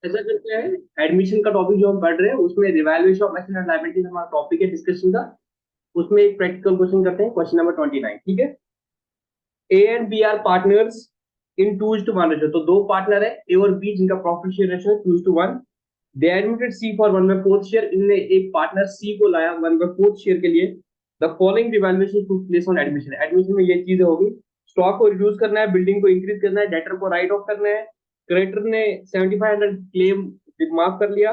ऐसा करते हैं, एडमिशन का टॉपिक जो हम पढ़ रहे हैं उसमें revaluation of asset and liability हमारा टॉपिक है डिस्कशन का। उसमें एक प्रैक्टिकल क्वेश्चन करते हैं, क्वेश्चन नंबर 29, ठीक है। A and B are partners in 2:1 ratio, तो दो पार्टनर है ए और बी जिनका प्रॉफिट शेयर रेशियो है 2:1। दे एडमिटेड सी फॉर 1/4 शेयर, इनने एक पार्टनर सी को लाया 1/4 शेयर के लिए। The following revaluation took place on admission, admission में ये चीजें होगी, स्टॉक को रिड्यूस करना है, बिल्डिंग को इंक्रीज करना है, डेटर को राइट ऑफ करना है, क्रेडिटर ने 7500 क्लेम माफ कर लिया,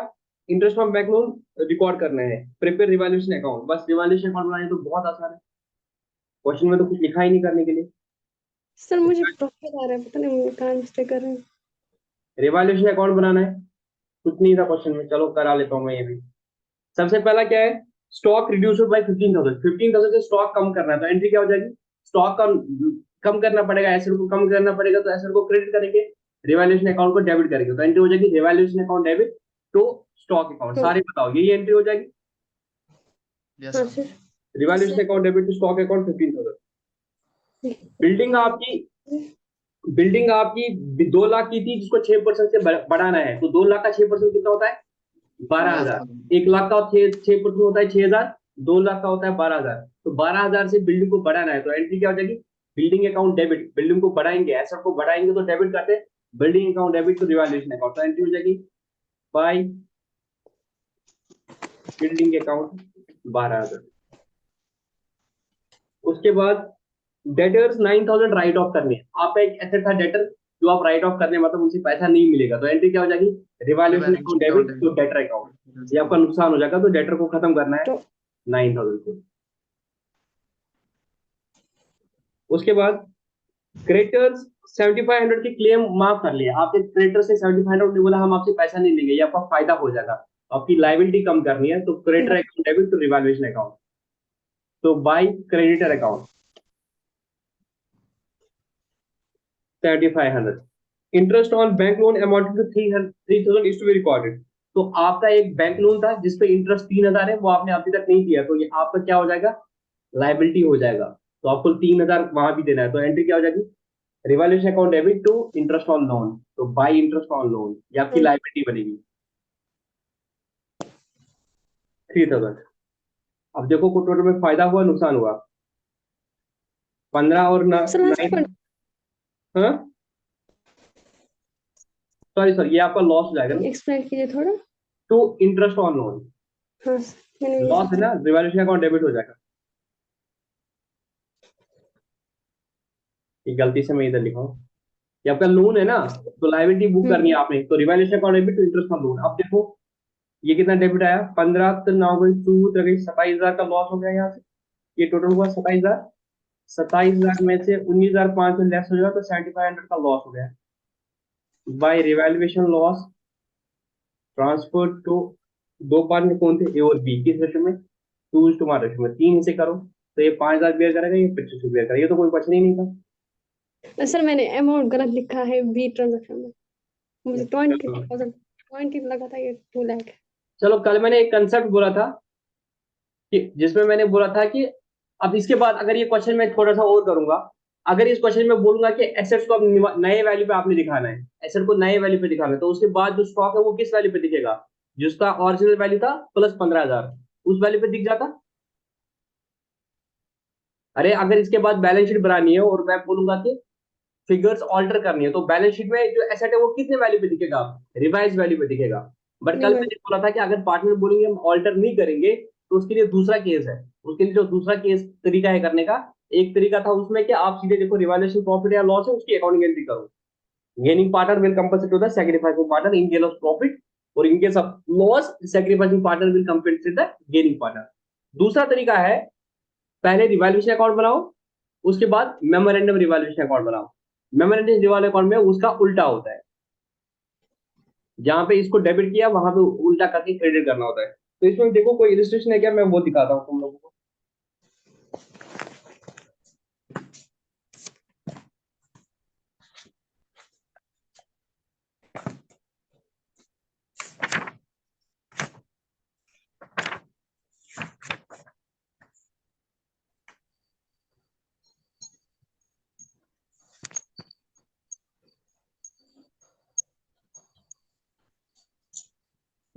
interest on bank loan record करना है, प्रिपेयर रिवैल्यूएशन अकाउंट। बस रिवैल्यूएशन अकाउंट बनाने तो बहुत आसान है, क्वेश्चन में तो कुछ लिखा ही नहीं करने के लिए। सर मुझे प्रॉफिट आ रहा है, पता नहीं मुझे कहाँ मिस्टेक कर रहे हैं। रिवैल्यूएशन अकाउंट बनाना है, कुछ नहीं था क्वेश्चन में, चलो करा लेता हूँ मैं ये भी। सबसे पहला क्या है, स्टॉक रिड्यूस्ड बाय 15,000, 15,000 से स्टॉक कम करना है, तो एंट्री क्या हो जाएगी, स्टॉक का कम करना पड़ेगा, एसेट को कम करना पड़ेगा, तो एसेट को क्रेडिट करेंगे, रिवैल्यूएशन अकाउंट को डेबिट करेंगे, तो एंट्री हो जाएगी revaluation account debit to stock account. तो सारे बताओ, यही एंट्री हो जाएगी, यस हाँ sir. Sir. Revaluation account debit to stock account 15,000। Building आपकी बिल्डिंग आपकी 2 लाख की थी जिसको 6% से बढ़ाना है, तो 2 लाख का 6% कितना होता है, 12,000। 1 लाख का 6% होता है 6,000, 2 लाख का होता है 12,000, तो 12,000 से बिल्डिंग को बढ़ाना है, तो एंट्री क्या हो जाएगी, बिल्डिंग अकाउंट डेबिट, बिल्डिंग को बढ़ाएंगे, एसेट को बढ़ाएंगे तो डेबिट करते हैं, building account debit to revaluation account, तो एंट्री हो जाएगी बाय बिल्डिंग अकाउंट 12,000। उसके बाद डेटर्स 9,000 राइट ऑफ करने हैं, आपका एक एसेट था डेटर जो आप राइट ऑफ करने, मतलब उनसे पैसा नहीं मिलेगा, तो एंट्री क्या हो जाएगी, revaluation account revaluation debit account to debtor account. ये आपका नुकसान हो जाएगा, तो डेटर को खत्म करना है तो 9,000 को। उसके बाद क्रेडिटर्स 7500 की क्लेम माफ कर लिया, आपने क्रेडिटर से 7500 बोला हम आपसे पैसा नहीं लेंगे, ये आपका फायदा हो जाएगा, आपकी लाइबिलिटी कम करनी है, तो creditor account debit to revaluation account, तो by creditor account 7500। Interest on bank loan amounted to 3,000 is to be recorded, तो आपका एक बैंक लोन था जिसपे इंटरेस्ट 3,000 है, वो आपने अभी तक नहीं किया, तो ये आपका क्या हो जाएगा, लाइबिलिटी हो जाएगा, तो आपको 3,000 वहां भी देना है, तो एंट्री क्या हो जाएगी, revaluation account debit to interest on loan, तो बाय इंटरेस्ट ऑन लोन, ये आपकी लाइबिलिटी बनेगी 3,000। अब देखो को टोटल में फायदा हुआ नुकसान हुआ, 15 और सर लास्ट 9, पॉइंट हाँ सॉरी सर, ये आपका लॉस हो जाएगा ना, एक्सप्लेन कीजिए थोड़ा। टू इंटरेस्ट ऑन लोन, हाँ मैंने ये लॉस है ना, रिवैल्यूएशन अकाउंट डेबिट हो जाएगा, ये गलती से मैं इधर लिखा हूँ, ये आपका लोन है ना, तो लाइबिलिटी बुक करनी है आपने, तो revaluation account debit to interest on loan. अब देखो ये कितना डेबिट आया, 15 तो 9 2 27,000 का लॉस हो गया यहाँ से, ये टोटल हुआ 27,000, 27,000 में से 19,500 लेस हो जाएगा, तो 7,500 का लॉस हो गया, by revaluation loss transfer to, दो पार्ट में कौन थे ए और बी, किस रेशो में, 2:1 रेशो में, 3 हिस्से करो, तो ये 5,000 बेयर करेगा, ये 25 बेयर करेगा, ये तो कोई क्वेश्चन ही नहीं था। सर मैंने अमाउंट गलत लिखा है बी ट्रांजैक्शन में, मुझे 20,000 20 लगा था, ये 2 लाख है। चलो कल मैंने एक कंसेप्ट बोला था कि जिसमें मैंने बोला था कि अब इसके बाद अगर ये क्वेश्चन मैं थोड़ा सा और करूंगा, अगर इस क्वेश्चन में बोलूंगा कि एसेट्स को अब नए वैल्यू पे आपने दिखाना है, एसेट को नए वैल्यू पे दिखाना है, तो उसके बाद जो स्टॉक है वो किस वैल्यू पे दिखेगा, जिसका ओरिजिनल वैल्यू था प्लस 15,000, उस वैल्यू पे दिख जाता। अरे अगर इसके बाद बैलेंस शीट बनानी है और मैं बोलूंगा कि फिगर्स ऑल्टर करनी है, तो बैलेंस शीट में जो एसेट है वो कितने वैल्यू पे दिखेगा, रिवाइज वैल्यू पे दिखेगा। बट नहीं कल मैं मैंने बोला था कि अगर पार्टनर बोलेंगे हम ऑल्टर नहीं करेंगे, तो उसके लिए दूसरा केस है, उसके लिए जो दूसरा केस तरीका है करने का, एक तरीका था उसमें कि आप सीधे देखो रिवैल्यूएशन प्रॉफिट या लॉस है उसकी अकाउंटिंग एंट्री करो, gaining partner will compensate to the sacrificing partner in case of profit, और in case of loss sacrificing partner will compensate the gaining partner. दूसरा तरीका है, पहले रिवैल्यूएशन अकाउंट बनाओ, उसके बाद मेमोरेंडम रिवैल्यूएशन अकाउंट बनाओ। मेमोरेंडम रिवैल्यूएशन अकाउंट में उसका उल्टा होता है, जहां पे इसको डेबिट किया वहां पे उल्टा करके क्रेडिट करना होता है। तो इसमें देखो कोई इलस्ट्रेशन है क्या, मैं वो दिखाता हूँ तुम लोगों को।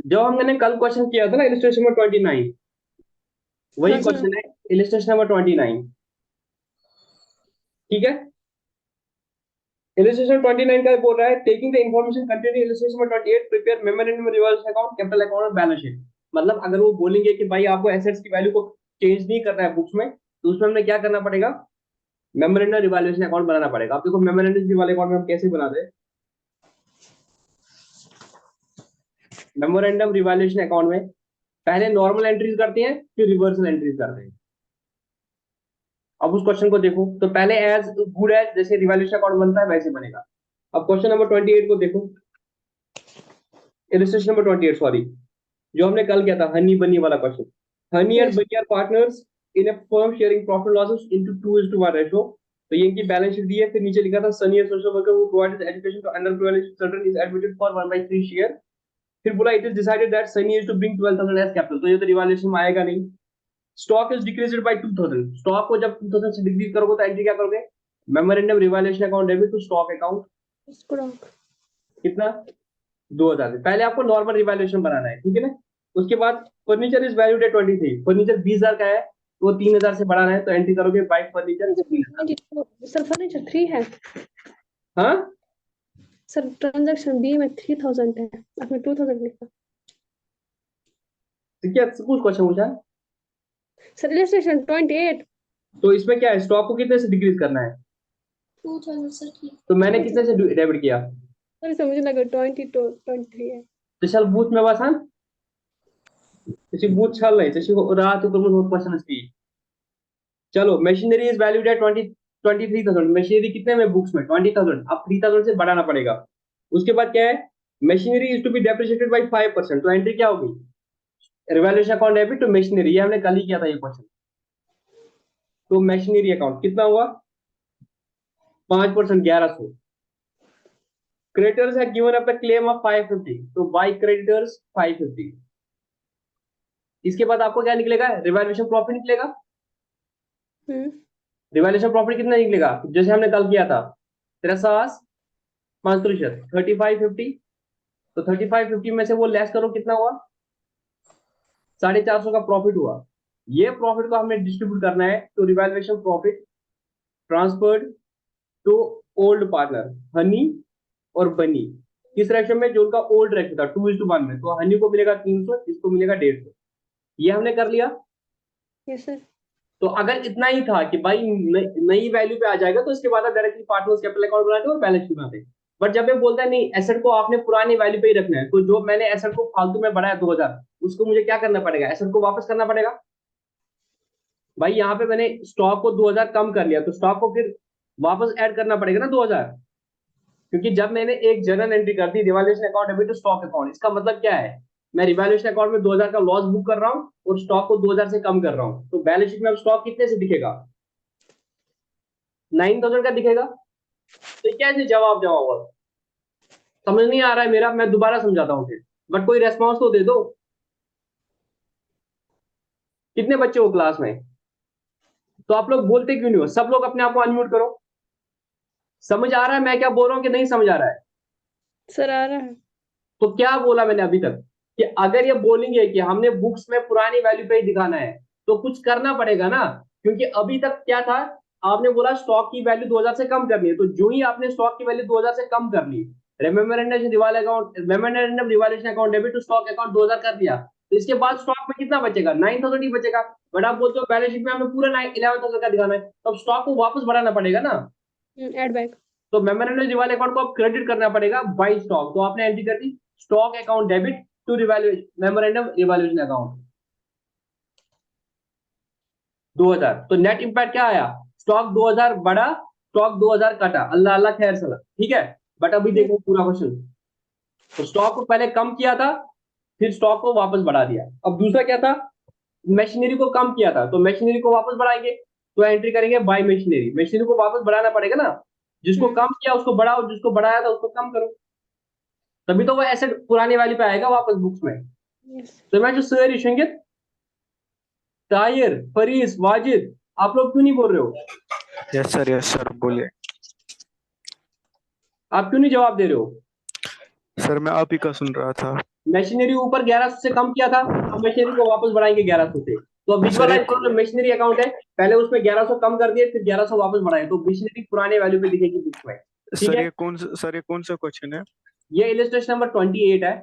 जो हमने कल क्वेश्चन किया था ना इलस्ट्रेशन नंबर 29, वही हाँ सर क्वेश्चन है इलस्ट्रेशन नंबर 29। ठीक है, इलस्ट्रेशन 29 का बोल रहा है taking the information content in illustration number 28 prepare memorandum reverse account capital account और बैलेंस शीट। मतलब अगर वो बोलेंगे कि भाई आपको एसेट्स की वैल्यू को चेंज नहीं करना है बुक्स में, तो उसमें हमें क्या करना पड़ेगा, मेमोरेंडम रिवैल्यूएशन अकाउंट बनाना पड़ेगा। आप देखो मेमोरेंडम रिवैल्यूएशन अकाउंट में हम कैसे बनाते हैं, मेमोरेंडम रिवैल्यूएशन अकाउंट में पहले नॉर्मल एंट्रीज करते हैं फिर रिवर्सल एंट्रीज करते हैं। अब उस क्वेश्चन को देखो, तो पहले एज गुड एज जैसे रिवैल्यूएशन अकाउंट बनता है वैसे बनेगा। अब क्वेश्चन नंबर 28 को देखो, इलस्ट्रेशन नंबर 28 सॉरी, जो हमने कल किया था हनी बनी वाला question. Honey and yes Bunny are partners in a firm sharing profit losses into 2:1 ratio. तो ये इनकी बैलेंस शीट दी है, फिर नीचे लिखा था Sunny and social worker who provided education to underprivileged children is admitted for 1/3 share. फिर बोला it is decided that Sunny is to bring 12,000 as capital. तो ये तो रिवैल्यूएशन में आएगा नहीं। Stock is decreased by 2,000। Stock को जब 2,000 से डिक्रीज करोगे तो एंट्री क्या करोगे, memorandum revaluation account debit to stock account. Stock कितना, 2,000 से। पहले आपको नॉर्मल रिवैल्यूएशन बनाना है, ठीक है ना। उसके बाद furniture is valued at 23, furniture 20,000 का है तो 3,000 से बढ़ाना है, तो एंट्री करोगे बाय फर्नीचर 3,000। सर फर्नीचर 3 है हाँ, सर, ट्रांजैक्शन बी में 3000 है, आपने 2000 लिखा। तो क्या कुछ क्वेश्चन पूछा है? सर इलस्ट्रेशन 28 तो इसमें क्या है, स्टॉक को कितने से डिक्रीज करना है, 2000 सर ठीक। तो मैंने कितने से डेबिट किया, सर इसमें मुझे लगा 23 है। तो चल बूथ में बस हाँ, किसी बूथ चल नहीं किसी को रात को बहुत क्वेश्चन इसकी। चलो machinery is valued at 23,000। Machinery कितने में बुक्स में 20,000, अब 3,000 से बढ़ाना पड़ेगा। उसके बाद क्या है, machinery is to be depreciated by 5%, तो एंट्री क्या होगी, revaluation account debit to machinery. ये हमने कल ही किया था ये क्वेश्चन। तो मशीनरी अकाउंट कितना हुआ, 5%, 1100। क्रेडिटर्स है given up the claim of 550, तो बाय क्रेडिटर्स 550। इसके बाद आपको क्या निकलेगा, रिवैल्यूएशन प्रॉफिट निकलेगा। हम्म रिवैल्यूएशन प्रॉफिट कितना निकलेगा, जैसे हमने कल किया था 53.5%, 3550। तो 3550 में से वो लेस करो, कितना हुआ, 450 का प्रॉफिट हुआ। ये प्रॉफिट को हमने डिस्ट्रीब्यूट करना है, तो revaluation profit transferred to old partner Honey और बनी। किस रेशो में, जो उनका ओल्ड रेशो था 2:1 में, तो हनी को मिलेगा 300, इसको मिलेगा 150। ये हमने कर लिया। Yes sir. तो अगर इतना ही था कि भाई नई वैल्यू पे आ जाएगा, तो इसके बाद आप डायरेक्टली पार्टनर्स कैपिटल अकाउंट बनाते और बैलेंस शीट बनाते। बट जब ये बोलता है नहीं एसेट को आपने पुरानी वैल्यू पे ही रखना है, तो जो मैंने एसेट को फालतू में बढ़ाया 2,000, उसको मुझे क्या करना पड़ेगा, एसेट को वापस करना पड़ेगा। भाई यहाँ पे मैंने स्टॉक को 2,000 कम कर लिया, तो स्टॉक को फिर वापस ऐड करना पड़ेगा ना 2,000। क्योंकि जब मैंने एक जर्नल एंट्री कर दी revaluation account debit to stock account, इसका मतलब क्या है, मैं रिवैल्यूएशन अकाउंट में 2,000 का लॉस बुक कर रहा हूँ और स्टॉक को 2,000 से कम कर रहा हूँ, तो बैलेंस शीट में अब स्टॉक कितने से दिखेगा, 9,000 का दिखेगा। तो क्या है जवाब, जवाब समझ नहीं आ रहा है मेरा, मैं दोबारा समझाता हूँ फिर, बट कोई रेस्पॉन्स तो दे दो। कितने बच्चे हो क्लास में, तो आप लोग बोलते क्यों नहीं हो, सब लोग अपने आप को अनम्यूट करो। समझ आ रहा है मैं क्या बोल रहा हूँ कि नहीं समझ आ रहा है। सर आ रहा है। तो क्या बोला मैंने अभी तक, कि अगर ये बोलेंगे कि हमने बुक्स में पुरानी वैल्यू पे ही दिखाना है, तो कुछ करना पड़ेगा ना। क्योंकि अभी तक क्या था, आपने बोला स्टॉक की वैल्यू 2,000 से कम करनी है, तो जो ही आपने स्टॉक की वैल्यू 2,000 से कम कर ली, memorandum revaluation account debit to stock account 2,000 कर दिया, तो इसके बाद स्टॉक में कितना बचेगा, 9,000 ही बचेगा। बट आप बोलते हो बैलेंस शीट में हमें पूरा 11,000 का दिखाना है, तो अब स्टॉक को वापस बढ़ाना पड़ेगा ना। Add back. तो मेमोरेंडम रिवैल्यूएशन अकाउंट को आप क्रेडिट करना पड़ेगा बाई स्टॉक, तो आपने एंट्री कर दी stock account debit to revaluation memorandum revaluation account 2,000। तो नेट इंपैक्ट क्या आया, स्टॉक 2,000 बढ़ा, स्टॉक 2,000 कटा, अल्लाह अल्लाह खैर सला, ठीक है। बट अभी देखो पूरा क्वेश्चन, तो स्टॉक को पहले कम किया था, फिर स्टॉक को वापस बढ़ा दिया। अब दूसरा क्या था, मशीनरी को कम किया था, तो मशीनरी को वापस बढ़ाएंगे, तो एंट्री करेंगे बाय मशीनरी। मशीनरी को वापस बढ़ाना पड़ेगा ना, जिसको कम किया उसको बढ़ाओ, जिसको बढ़ाया था उसको कम करो, तभी तो वो एसेट पुरानी वाली पे आएगा वापस बुक्स में। यस तो मैं जो सर संगीत ताहिर फरीस वाजिद, आप लोग क्यों नहीं बोल रहे हो, यस सर बोलिए। आप क्यों नहीं जवाब दे रहे हो। सर मैं आप ही का सुन रहा था। मशीनरी ऊपर 1100 से कम किया था, अब मशीनरी को वापस बढ़ाएंगे 1100 से। तो अब सर विजुअलाइज एक करो, जो मशीनरी अकाउंट है पहले उसमें 1100 कम कर दिए, फिर 1100 वापस बढ़ाए, तो मशीनरी पुराने वैल्यू पे दिखेगी बुक में। ठीक है, सर ये कौन सा क्वेश्चन है? ये इलस्ट्रेशन नंबर 28 है।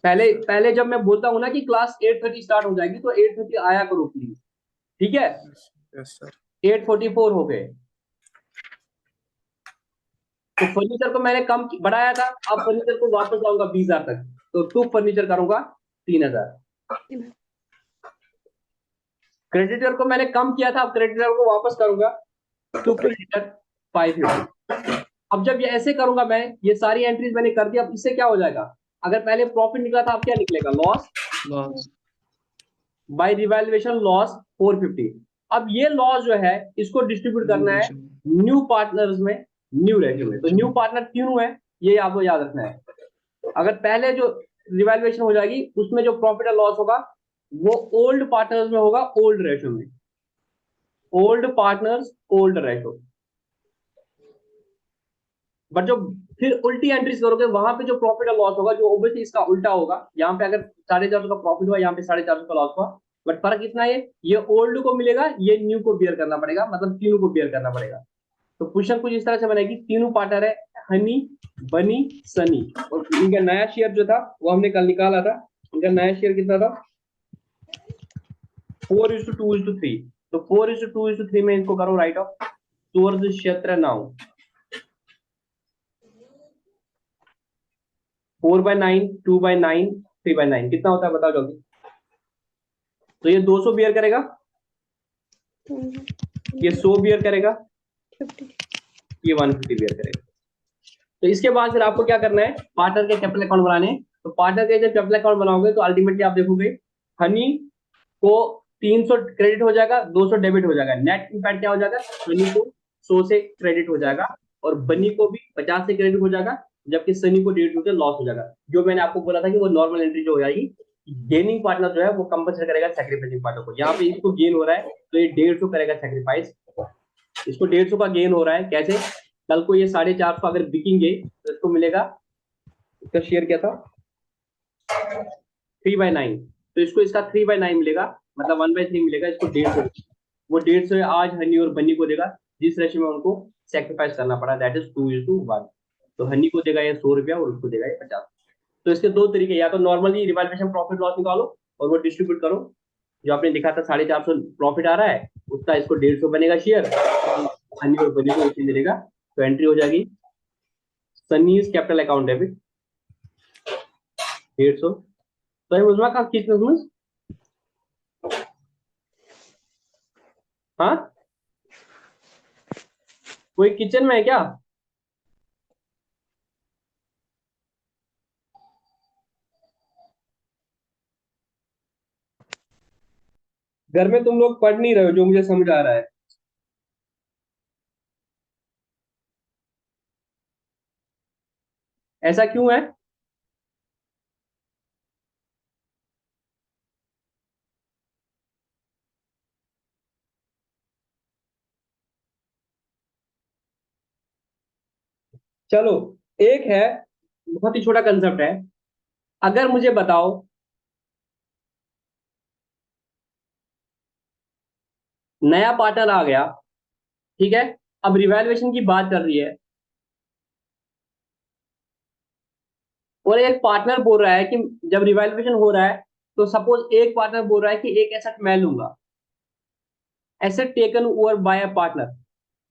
पहले पहले जब मैं बोलता हूँ ना कि क्लास 8:30 स्टार्ट हो जाएगी, तो 8:30 आया करो प्लीज। ठीक है, यस सर। 8:44 हो गए। तो फर्नीचर को मैंने कम बढ़ाया था, अब फर्नीचर को वापस लाऊंगा 20,000 तक, तो टू फर्नीचर करूंगा 3,000। क्रेडिटर को मैंने कम किया था, अब क्रेडिटर को वापस करूंगा टू क्रेडिटर 550। अब जब ये ऐसे करूंगा मैं, ये सारी एंट्रीज मैंने कर दी, अब इससे क्या हो जाएगा? अगर पहले प्रॉफिट निकला था, अब क्या निकलेगा? Loss. Loss. By revaluation loss 450। अब ये लॉस जो है इसको डिस्ट्रीब्यूट करना है न्यू पार्टनर्स में, न्यू रेशियो में। तो न्यू पार्टनर क्यों है ये आपको याद रखना है। अगर पहले जो रिवैल्यूएशन हो जाएगी उसमें जो प्रॉफिट और लॉस होगा वो ओल्ड पार्टनर्स में होगा, ओल्ड रेशियो में। Old partners old ratio. But जो फिर उल्टी एंट्रीज करोगे वहां पे जो प्रॉफिट और लॉस होगा, जो ओब्वियसली इसका उल्टा होगा। यहाँ पे अगर 450 का प्रॉफिट हुआ, यहाँ पे 450 का लॉस हुआ, बट फर्क इतना है, ये ओल्ड को मिलेगा, ये न्यू को बियर करना पड़ेगा, मतलब तीनों को बियर करना पड़ेगा। तो क्वेश्चन कुछ इस तरह से बनेगी, तीनों पार्टनर है, हनी, बनी, सनी, और इनका नया शेयर जो था वो हमने कल निकाला था। इनका नया शेयर कितना था? 4:2:3। तो 4:2:3 में इनको करो राइट ऑफ टुवर्ड्स क्षेत्र नाउ। 4/9, 2/9, 3/9 कितना होता है बताओ जल्दी। तो ये 200 बियर करेगा, ये 100 बियर करेगा, 50। ये 150 बियर करेगा। तो इसके बाद फिर आपको क्या करना है? पार्टनर के कैपिटल अकाउंट बनाने हैं। तो पार्टनर के जब कैपिटल अकाउंट बनाओगे तो अल्टीमेटली आप देखोगे हनी को 300 क्रेडिट हो जाएगा, 200 डेबिट हो जाएगा। नेट इम्पैक्ट क्या हो जाएगा? हनी को 100 से क्रेडिट हो जाएगा और बनी को भी 50 से क्रेडिट हो जाएगा, जबकि सनी को 150 से लॉस हो जाएगा। जो मैंने आपको बोला था कि वो नॉर्मल एंट्री जो हो जाएगी, गेनिंग पार्टनर जो है वो कंपलसरी करेगा सैक्रिफाइसिंग पार्टनर को। यहाँ पे इसको गेन हो रहा है तो ये 150 करेगा सैक्रिफाइस। इसको 150 का गेन हो रहा है, कैसे? कल को ये 450 अगर बिकेंगे तो इसको मिलेगा, इसका शेयर क्या था? 3/9। तो इसको इसका 3/9 मिलेगा, मतलब 1/3 मिलेगा, इसको 150। वो 150 आज हनी और बन्नी को देगा, जिस रेशियो में उनको सेक्रीफाइस करना पड़ा, दैट इज 2:1। तो हनी को देगा ये 100 रुपया और उसको देगा ये 50। तो इसके दो तरीके, या तो नॉर्मली रिवैल्यूएशन प्रॉफिट लॉस निकालो और वो डिस्ट्रीब्यूट करो। जो आपने लिखा था 450 प्रॉफिट आ रहा है उसका इसको 150 बनेगा शेयर, हनी और बनी को इसी मिलेगा। तो एंट्री हो जाएगी सनीज कैपिटल अकाउंट डेबिट 150। तो ये मुझमा का किस मुझ हाँ, कोई किचन में है क्या? घर में तुम लोग पढ़ नहीं रहे हो जो मुझे समझ आ रहा है। ऐसा क्यों है? चलो, एक है, बहुत ही छोटा कंसेप्ट है। अगर मुझे बताओ नया पार्टनर आ गया, ठीक है, अब रिवैल्यूएशन की बात कर रही है और एक पार्टनर बोल रहा है कि जब रिवैल्यूएशन हो रहा है तो सपोज एक पार्टनर बोल रहा है कि एक एसेट मैं लूंगा, asset taken over by a partner,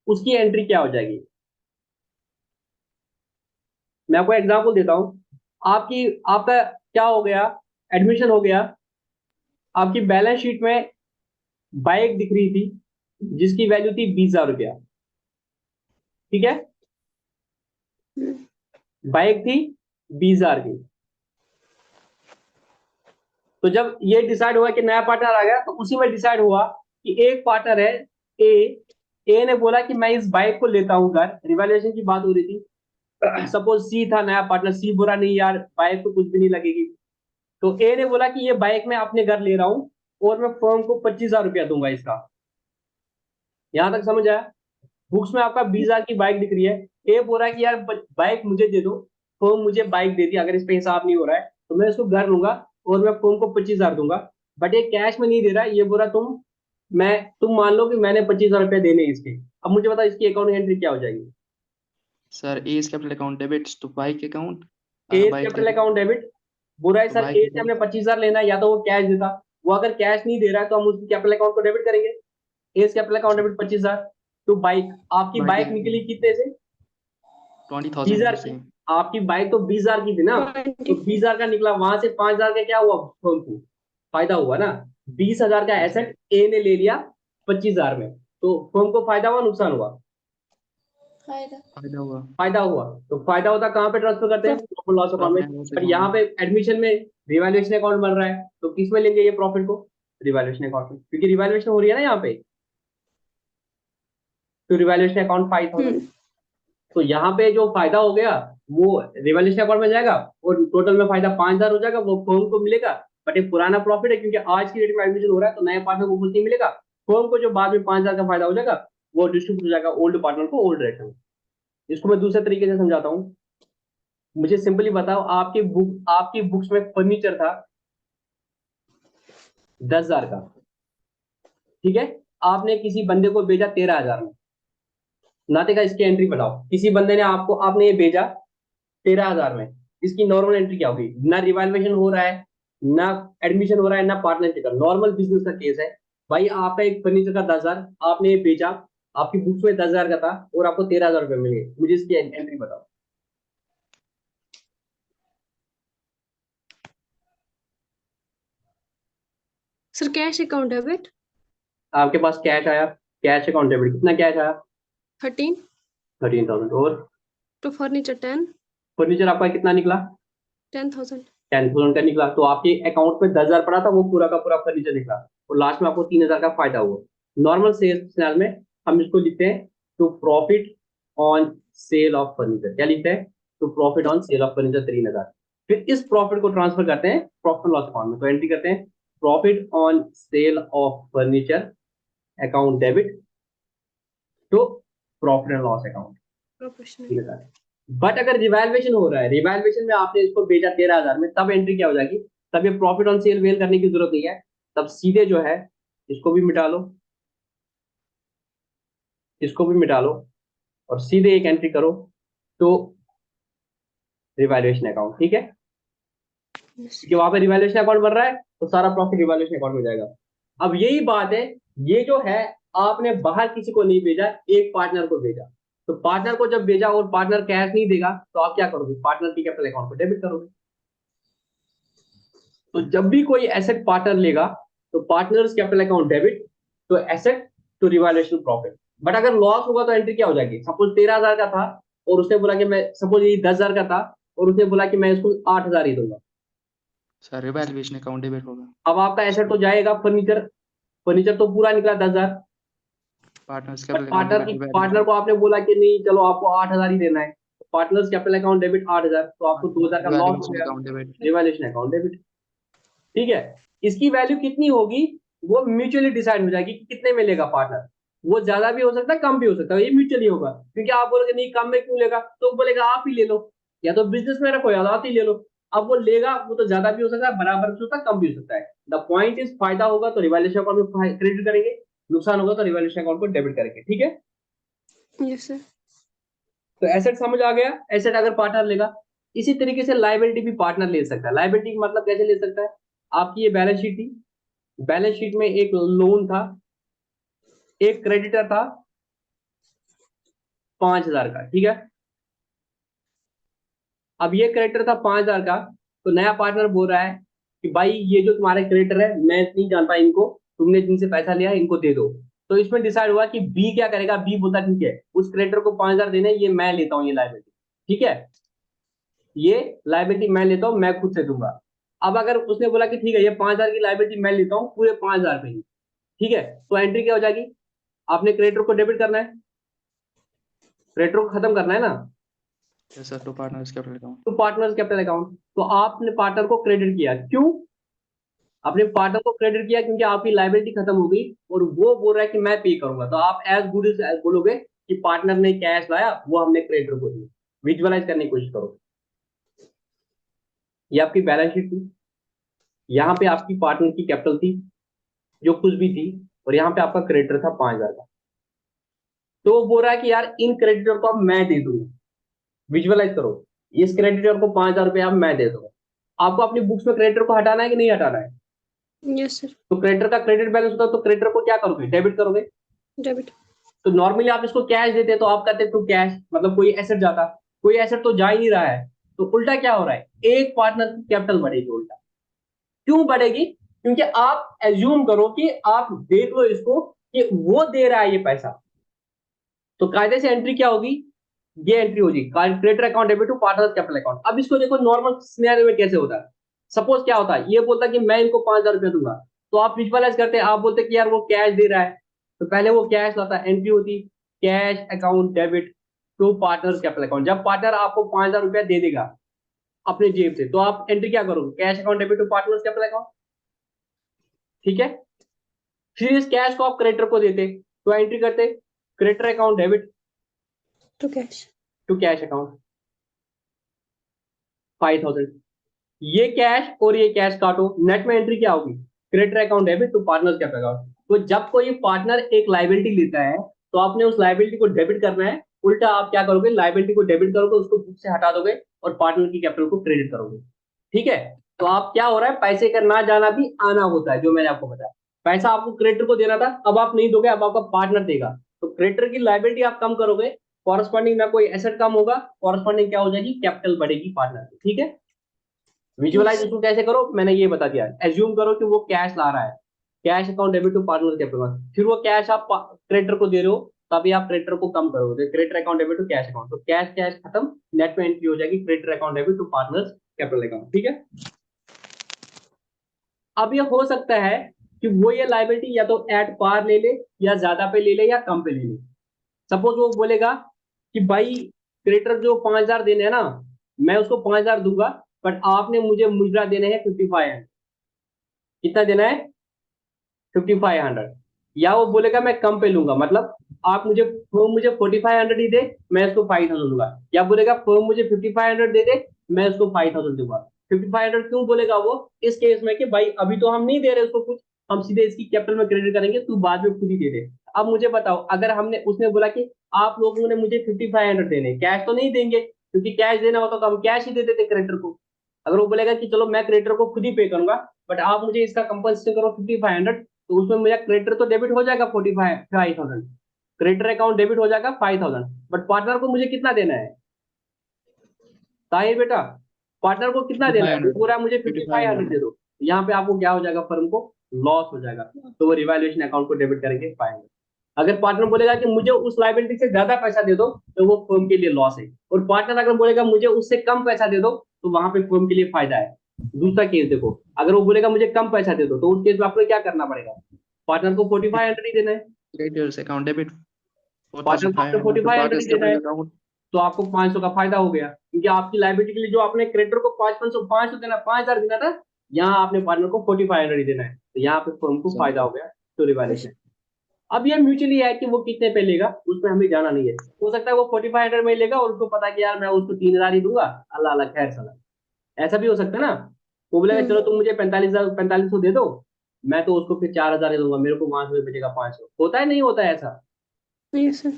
उसकी एंट्री क्या हो जाएगी? मैं आपको एग्जांपल देता हूं। आपका क्या हो गया? एडमिशन हो गया, आपकी बैलेंस शीट में बाइक दिख रही थी जिसकी वैल्यू थी 20,000 रुपया, ठीक है, बाइक थी 20,000 की। तो जब ये डिसाइड हुआ कि नया पार्टनर आ गया, तो उसी में डिसाइड हुआ कि एक पार्टनर है ए, ए ने बोला कि मैं इस बाइक को लेता हूं घर, रिवैल्यूएशन की बात हो रही थी। सपोज सी था नया पार्टनर, सी बोला नहीं यार बाइक तो कुछ भी नहीं लगेगी। तो ए ने बोला कि ये बाइक मैं अपने घर ले रहा हूं और मैं फर्म को 25,000 रुपया दूंगा इसका। यहां तक समझ आया? बुक्स में आपका 20,000 की बाइक दिख रही है, ए बोल रहा है कि यार बाइक मुझे दे दो, फर्म मुझे बाइक देती, अगर इस पे हिसाब नहीं हो रहा है तो मैं इसको घर लूंगा और मैं फर्म को 25,000 दूंगा, बट ये कैश में नहीं दे रहा, ये बोल रहा तुम मान लो कि मैंने 25,000 रुपये देने हैं इसके। अब मुझे बता इसकी अकाउंट एंट्री क्या हो जाएगी? Sir A is capital account debits to bike account, A bike capital account debit बुरा है तो सर, बाइक ए से हमने 25,000 लेना है, या तो वो कैश देता, वो अगर कैश नहीं दे रहा है तो हम उसकी कैपिटल अकाउंट को डेबिट करेंगे। A capital account debit 25,000 to bike, आपकी बाइक निकली कितने से? 20,000 20,000 की। आपकी बाइक तो 20,000 की थी ना, तो 20,000 का निकला, वहां से 5,000 का क्या हुआ? फर्म को फायदा हुआ ना। 20,000 का एसेट ए ने ले लिया 25,000 में, तो फर्म को फायदा हुआ नुकसान हुआ? फायदा हुआ। फायदा हुआ। तो फायदा होता कहाँ पे ट्रांसफर करते हैं? प्रॉफिट लॉस अकाउंट में। पर यहाँ पे एडमिशन में रिवैल्यूएशन अकाउंट बन रहा है, तो किस में लेंगे ये प्रॉफिट को? रिवैल्यूएशन अकाउंट में, क्योंकि रिवैल्यूएशन हो रही है ना यहाँ पे, तो रिवैल्यूएशन अकाउंट 5,000। तो यहाँ पे जो फायदा हो गया वो रिवैल्यूएशन अकाउंट में जाएगा, और टोटल में फायदा 5,000 हो जाएगा, वो फर्म को मिलेगा। बट ये पुराना प्रॉफिट है, क्योंकि आज की डेट में एडमिशन हो रहा है, तो नए पार्टनर को कुछ नहीं मिलेगा। फर्म को जो बाद में 5,000 का फायदा हो जाएगा, वो डिस्ट्रीब्यूट हो जाएगा ओल्ड पार्टनर को ओल्ड रेट में। इसको मैं दूसरे तरीके से समझाता हूँ। मुझे सिंपली बताओ, आपकी बुक्स में फर्नीचर था 10,000 का, ठीक है? आपने किसी बंदे को भेजा 13,000 में। नाते का इसकी एंट्री बताओ, किसी बंदे ने आपने ये भेजा 13,000 में, इसकी नॉर्मल एंट्री क्या होगी? ना रिवैल्यूएशन हो रहा है, ना एडमिशन हो रहा है, ना पार्टनरशिप का, नॉर्मल बिजनेस का केस है। भाई आपका एक फर्नीचर का 10,000 आपने ये बेचा, आपकी बुक्स में 10,000 का था, और आपको 13,000 रुपये मिल गए, मुझे इसकी एंट्री बताओ। सर कैश अकाउंट डेबिट आपके पास कैश आया, कैश अकाउंट डेबिट, कितना कैश आया? 13,000। और टू फर्नीचर 10 फर्नीचर आपका कितना निकला? 10,000। 10,000 का निकला। तो आपके अकाउंट में 10,000 पड़ा था, वो पूरा का पूरा फर्नीचर निकला, और लास्ट में आपको 3,000 का फायदा हुआ। नॉर्मल सेल्स में हम इसको लिखते हैं to profit on sale of furniture. क्या लिखते हैं? To profit on sale of furniture 3,000। फिर इस प्रॉफिट को ट्रांसफर करते हैं प्रॉफिट लॉस अकाउंट में, तो एंट्री करते हैं profit on sale of furniture account debit to profit and loss account. Professional. But अगर रिवैल्यूएशन हो रहा है, रिवैल्यूएशन में आपने इसको बेचा 13,000 में, तब एंट्री क्या हो जाएगी? तब ये प्रॉफिट ऑन सेल वेल करने की जरूरत नहीं है, तब सीधे जो है इसको भी मिटा लो, इसको भी मिटा लो, और सीधे एक एंट्री करो तो रिवैल्यूएशन अकाउंट। ठीक है, क्योंकि वहां पे रिवैल्यूएशन अकाउंट बन रहा है, तो सारा प्रॉफिट रिवैल्यूएशन अकाउंट में जाएगा। अब यही बात है, ये जो है आपने बाहर किसी को नहीं भेजा, एक पार्टनर को भेजा। तो पार्टनर को जब भेजा और पार्टनर कैश नहीं देगा, तो आप क्या करोगे? पार्टनर की कैपिटल अकाउंट को डेबिट करोगे। तो जब भी कोई एसेट पार्टनर लेगा, तो पार्टनर्स कैपिटल अकाउंट डेबिट तो asset to revaluation profit. But अगर लॉस होगा तो एंट्री क्या हो जाएगी? सपोज 13,000 का था, और उसने बोला कि मैं, सपोज ये 10,000 का था, और उसने बोला कि मैं इसको 8,000 ही दूंगा। सर रिवैल्यूएशन अकाउंट डेबिट होगा। अब आपका एसेट तो जाएगा फर्नीचर, फर्नीचर तो पूरा निकला 10,000। Partners but capital account partner को आपने बोला कि नहीं चलो आपको 8,000 ही देना है, पार्टनर्स कैपिटल अकाउंट डेबिट 8,000, तो आपको 2,000 का लॉस हो गया, account debit. Revaluation account debit. ठीक है, इसकी वैल्यू कितनी होगी वो म्यूचुअली डिसाइड हो जाएगी कि कितने में लेगा पार्टनर। वो ज्यादा भी हो सकता है, कम भी हो सकता है, ये म्यूचुअली होगा। क्योंकि आप बोलोगे नहीं कम में क्यों लेगा, तो बोलेगा आप ही ले लो, या तो बिजनेस में रखो, या तो आप ही ले लो। अब वो लेगा, वो तो ज्यादा भी हो सकता है, बराबर भी हो सकता है, कम भी हो सकता है। द पॉइंट इज फायदा होगा तो रिवैल्यूएशन अकाउंट में क्रेडिट करेंगे, नुकसान होगा तो रिवैल्यूएशन अकाउंट को डेबिट करेंगे। ठीक है, यस सर। तो एसेट समझ आ गया, एसेट अगर पार्टनर लेगा। इसी तरीके से लायबिलिटी भी पार्टनर ले सकता है। लायबिलिटी मतलब कैसे ले सकता है? आपकी ये बैलेंस शीट थी, बैलेंस शीट में एक लोन था, एक क्रेडिटर था 5,000 का। ठीक है, अब ये क्रेडिटर था 5,000 का, तो नया पार्टनर बोल रहा है कि भाई ये जो तुम्हारे क्रेडिटर है, मैं नहीं जानता इनको, तुमने जिनसे पैसा लिया है इनको दे दो। तो इसमें डिसाइड हुआ कि बी क्या करेगा? बी बोलता ठीक है, उस क्रेडिटर को 5,000 देने, ये मैं लेता हूँ ये लायबिलिटी। ठीक है, ये लायबिलिटी मैं लेता हूँ, मैं खुद से दूंगा। अब अगर उसने बोला कि ठीक है ये 5,000 की लायबिलिटी मैं लेता हूँ पूरे 5,000 पे ही, ठीक है, तो एंट्री क्या हो जाएगी? आपने क्रेडिटर को डेबिट करना है, क्रेडिटर को खत्म करना है ना, yes sir, to partners capital account. तो पार्टनर्स कैपिटल अकाउंट। तो आपने पार्टनर को क्रेडिट किया, क्यों? आपने पार्टनर को क्रेडिट किया क्योंकि आपकी लायबिलिटी खत्म हो गई, और वो बोल रहा है कि मैं पे करूंगा। तो आप एज गुड एज बोलोगे कि पार्टनर ने कैश लाया, वो हमने क्रेडिटर को दिया। विजुअलाइज करने की कोशिश करो। ये आपकी बैलेंस शीट थी, यहाँ पे आपकी पार्टनर की कैपिटल थी जो कुछ भी थी, और यहाँ पे आपका क्रेडिटर था 5,000 का। तो वो बोल रहा है कि यार इन क्रेडिटर को अब मैं दे दूंगा। विजुअलाइज करो, इस क्रेडिटर को 5,000 रुपये अब मैं दे दूंगा। आपको अपनी बुक्स में क्रेडिटर को हटाना है कि नहीं हटाना है? Yes sir. तो क्रेडिटर का क्रेडिट बैलेंस होता है, तो क्रेडिटर को क्या करोगे? डेबिट करोगे। डेबिट। तो नॉर्मली आप इसको कैश देते, तो आप कहते टू कैश, मतलब कोई एसेट जाता, कोई एसेट तो जा ही नहीं रहा है। तो उल्टा क्या हो रहा है, एक पार्टनर की कैपिटल बढ़ेगी उल्टा। क्यों बढ़ेगी? क्योंकि आप एज्यूम करो कि आप देख लो इसको कि वो दे रहा है ये पैसा, तो कायदे से एंट्री क्या होगी, ये एंट्री होगी creditor account debit to partner capital account. अब इसको देखो नॉर्मल सिनेरियो में कैसे होता है। सपोज क्या होता है, ये बोलता है कि मैं इनको 5,000 रुपया दूंगा, तो आप विजुअलाइज करते हैं, आप बोलते हैं कि यार वो कैश दे रहा है, तो पहले वो कैश लाता, एंट्री होती cash account debit to partner capital account. जब पार्टनर आपको 5,000 रुपया दे देगा अपने जेब से, तो आप एंट्री क्या करोगे, cash account debit to partner capital account. ठीक है, फिर इस कैश को आप क्रेडिटर को देते, तो एंट्री करते creditor account debit to cash. To cash account 5,000। ये कैश और ये कैश काटो, नेट में एंट्री क्या होगी, creditor account debit to partner capital account. तो जब कोई पार्टनर एक लाइबिलिटी लेता है, तो आपने उस लाइबिलिटी को डेबिट करना है। उल्टा आप क्या करोगे, लाइबिलिटी को डेबिट करोगे, उसको बुक से हटा दोगे और पार्टनर की कैपिटल को क्रेडिट करोगे। ठीक है, तो आप क्या हो रहा है, पैसे का ना जाना भी आना होता है, जो मैंने आपको बताया। पैसा आपको क्रेडिटर को देना था, अब आप नहीं दोगे, अब आपका पार्टनर देगा। तो क्रेडिटर की लाइबिलिटी आप कम करोगे, कॉरस्पॉन्डिंग ना कोई एसेट कम होगा, कॉरस्पॉन्डिंग क्या हो जाएगी, कैपिटल बढ़ेगी पार्टनर की। ठीक है, विजुअलाइज इसको कैसे करो, मैंने ये बता दिया। एज्यूम करो कि वो कैश ला रहा है, cash account debit to partner capital, फिर वो कैश आप क्रेडिटर को दे रहे हो, तभी आप क्रेडिटर को कम करोगे, creditor account debit to cash account. तो कैश कैश खत्म, नेट में एंट्री हो जाएगी creditor account debit to partners capital account. ठीक है, अब ये हो सकता है कि वो ये लाइबिलिटी या तो एट पार ले ले, या ज्यादा पे ले ले, या कम पे ले ले। सपोज वो बोलेगा कि भाई क्रेडिटर जो 5,000 देने हैं ना, मैं उसको 5,000 दूंगा, बट आपने मुझे मुजरा देने हैं 5500। कितना देना है, 5500। या वो बोलेगा मैं कम पे लूंगा, मतलब आप मुझे फर्म मुझे 4500 ही दे, मैं इसको 5,000 दूंगा। या बोलेगा फर्म मुझे 5500 दे दे, मैं इसको 5,000 दूंगा। 5500 क्यों बोलेगा वो, इस केस में कि भाई अभी तो हम नहीं दे रहे उसको कुछ, हम सीधे इसकी कैपिटल में क्रेडिट करेंगे, तू बाद में खुद ही दे दे। अब मुझे बताओ, अगर हमने उसने बोला कि आप लोगों ने मुझे 5500 देने, कैश तो नहीं देंगे, क्योंकि कैश देना होता तो हम कैश ही दे देते क्रेडिटर को। अगर वो बोलेगा कि चलो मैं क्रेडिटर को खुद ही पे करूंगा, बट आप मुझे इसका कंपनसेशन करो 5500, तो उसमें मेरा क्रेडिटर तो डेबिट हो जाएगा 45,000, क्रेडिटर अकाउंट डेबिट हो जाएगा 5,000, बट पार्टनर को मुझे कितना देना है, ताहिर बेटा, पार्टनर को कितना देना है, 5500 पूरा मुझे 5500 5500 दे दो। यहाँ पे आपको क्या हो जाएगा, फर्म को लॉस हो जाएगा, तो वो रिवैल्यूएशन अकाउंट को डेबिट करेंगे 500। अगर पार्टनर बोलेगा कि मुझे उस लाइबिलिटी से ज्यादा पैसा दे दो, तो वो फर्म के लिए लॉस है। और पार्टनर अगर बोलेगा मुझे उससे कम पैसा दे दो, तो वहां पे फर्म के लिए फायदा है। दूसरा केस देखो, अगर वो बोलेगा मुझे कम पैसा दे दो, तो उस केस में आपको क्या करना पड़ेगा, पार्टनर को 4500 ही देना है, creditors account debit पार्टनर को आपको 4500 to 4500 ही partners देना है। capital account तो आपको 500 का फायदा हो गया, क्योंकि आपकी लाइबिलिटी के लिए जो आपने क्रेडिटर को 500 देना, 5,000 देना था, यहाँ आपने पार्टनर को 4500 ही देना है, तो यहाँ पे फर्म को so फायदा हो गया, तो रिवैल्यूएशन। अब ये म्यूचुअली है कि वो कितने पे लेगा, उसमें हमें जाना नहीं है। हो सकता है वो 4500 में ही लेगा, और उसको पता है कि यार मैं उसको 3,000 ही दूंगा, अल्लाह अल्लाह खैर सला। ऐसा भी हो सकता है ना, वो बोलेगा चलो तुम मुझे 45,000 दे दो, मैं तो उसको फिर 4,000 दे दूंगा, मेरे को वहां से बचेगा 500। होता है नहीं होता है ऐसा? Yes sir.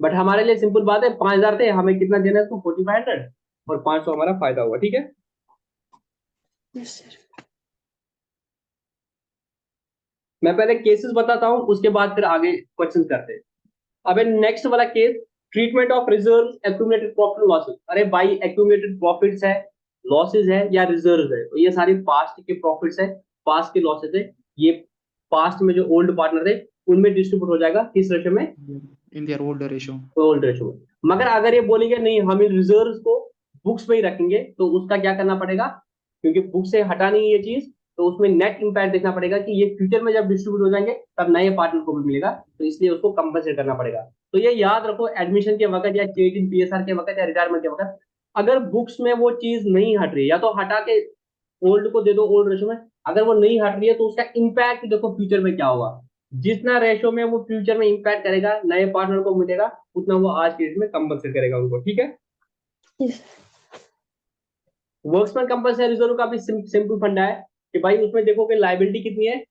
बट हमारे लिए सिंपल बात है, 5,000 थे, हमें कितना देना है उसको, 4500, और 500 हमारा फायदा हुआ। ठीक है, यस सर। मैं पहले केसेस बताता हूँ, उसके बाद फिर आगे क्वेश्चन करते हैं। अब नेक्स्ट वाला case, treatment of reserve accumulated profit losses. अरे भाई एक्यूमुलेटेड प्रॉफिट्स है, लॉसेस है, या रिजर्व है, तो ये सारी पास्ट के प्रॉफिट्स है, पास्ट के लॉसेस है। ये पास्ट में जो ओल्ड पार्टनर है उनमें डिस्ट्रीब्यूट हो जाएगा, किस रेशो में, in their older ratio old ratio में। मगर अगर ये बोलेंगे नहीं हम इन रिजर्व को बुक्स में ही रखेंगे, तो उसका क्या करना पड़ेगा, क्योंकि बुक से हटानी है ये चीज, तो उसमें नेट इंपैक्ट देखना पड़ेगा कि ये फ्यूचर में जब डिस्ट्रीब्यूट हो जाएंगे तब नए पार्टनर को भी मिलेगा, तो इसलिए उसको कंपनसेट करना पड़ेगा। तो ये याद रखो, एडमिशन के वक्त, या चेंज इन पीएसआर के वक्त, या रिटायरमेंट के वक्त, अगर बुक्स में वो चीज नहीं हट रही है, या तो हटा के ओल्ड को दे दो ओल्ड रेशो में, अगर वो नहीं हट रही है तो उसका इंपैक्ट देखो फ्यूचर में क्या होगा। जितना रेशो में वो फ्यूचर में इंपैक्ट करेगा, नए पार्टनर को मिलेगा, उतना वो आज के डेट में कंपनसेट करेगा उनको। ठीक है, यस। वर्क्समैन कंपल्सरी रिजर्व का भी सिंपल फंडा है कि भाई उसमें देखो कि लाइबिलिटी कितनी है,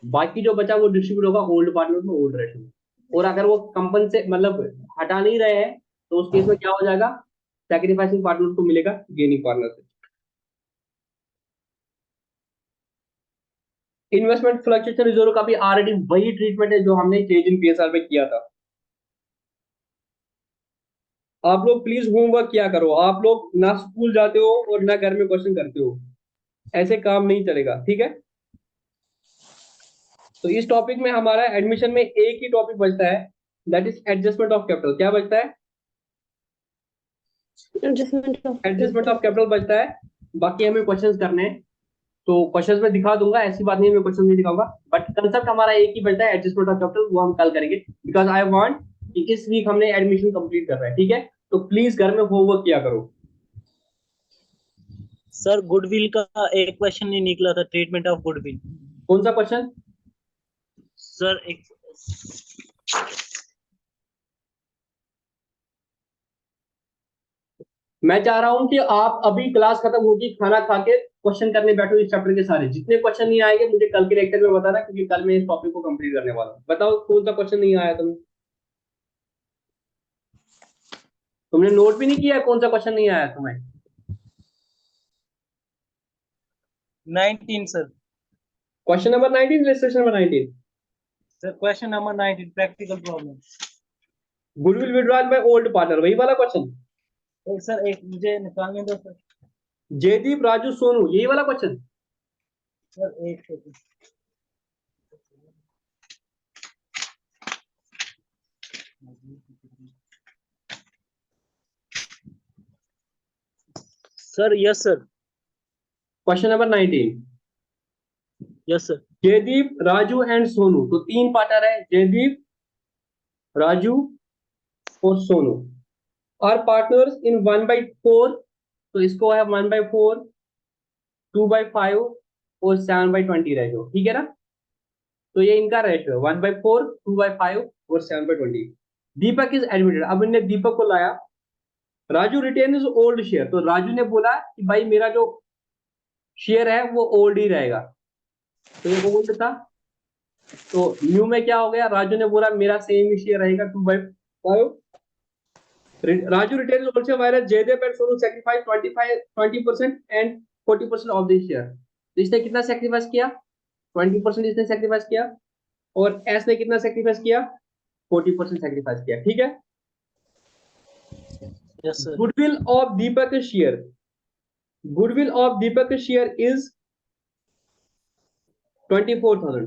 बाकी जो बचा वो डिस्ट्रीब्यूट होगा ओल्ड पार्टनर में ओल्ड रेशियो में। और अगर वो कंपन से मतलब हटा नहीं रहे हैं तो उस केस में क्या हो जाएगा, सैक्रिफाइसिंग पार्टनर को मिलेगा गेनिंग पार्टनर से। इन्वेस्टमेंट फ्लक्चुएशन रिजर्व का भी ऑलरेडी वही ट्रीटमेंट है जो हमने चेंज इन पीएसआर में किया था। आप लोग प्लीज होमवर्क किया करो, आप लोग ना स्कूल जाते हो और ना घर में क्वेश्चन करते हो, ऐसे काम नहीं चलेगा, ठीक है। तो इस टॉपिक में हमारा एडमिशन में एक ही टॉपिक बचता है, that is adjustment of capital. क्या बचता है? Adjustment of adjustment of capital बचता है। बाकी हमें क्वेश्चंस करने हैं, तो क्वेश्चंस में दिखा दूंगा, ऐसी बात नहीं है मैं क्वेश्चन नहीं दिखाऊंगा, बट कंसेप्ट हमारा एक ही बचता है, एडजस्टमेंट ऑफ कैपिटल, वो हम कल करेंगे बिकॉज आई वांट कि इस वीक हमने एडमिशन कंप्लीट कर रहा है, ठीक है। तो प्लीज घर में होमवर्क किया करो। सर गुडविल का एक क्वेश्चन नहीं निकला था, ट्रीटमेंट ऑफ गुडविल। कौन सा क्वेश्चन? सर एक मैं चाह रहा हूं कि आप अभी क्लास खत्म होगी खाना खा के क्वेश्चन करने बैठो इस चैप्टर के सारे, जितने क्वेश्चन नहीं आएंगे मुझे कल के लेक्चर में बताना, क्योंकि कल मैं इस टॉपिक को कंप्लीट करने वाला हूं। बताओ कौन सा क्वेश्चन नहीं आया तुम्हें? तुमने नोट भी नहीं किया कौन सा क्वेश्चन नहीं आया तुम्हें? 19 sir. Question number 19, registration number 19। Sir question number 19 practical problem. Goodwill withdrawal by old partner, वही वाला क्वेश्चन। एक सर एक मुझे निकालने दो सर। जयदीप राजू सोनू, यही वाला क्वेश्चन। सर एक second. Sir yes sir. Question number 19, yes sir. Jaydeep Raju and Sonu, तो तीन पार्टनर है, जयदीप राजू और सोनू, आर पार्टनर्स इन 1/4, तो इसको है 1/4, 2/5 और 7/20 रेशियो, ठीक है ना। तो ये इनका रेशियो 1/4, 2/5 और 7/20। दीपक इज एडमिटेड, अब इनने दीपक को लाया। Raju retain is old share, तो राजू ने बोला कि भाई मेरा जो शेयर है वो ओल्ड ही रहेगा, तो ये ओल्ड था। तो न्यू में क्या हो गया, राजू ने बोला मेरा सेम ही शेयर रहेगा 2/5। Raju retains also whereas Jaydev and Sonu sacrifice 20% and 40% of the share। तो इसने कितना सेक्रीफाइस किया? 20% इसने सेक्रीफाइस किया, और एस ने कितना सेक्रीफाइस किया? 40% सेक्रीफाइस किया, ठीक है। Yes sir. Goodwill of Deepak share, goodwill of Deepak share is 24,000।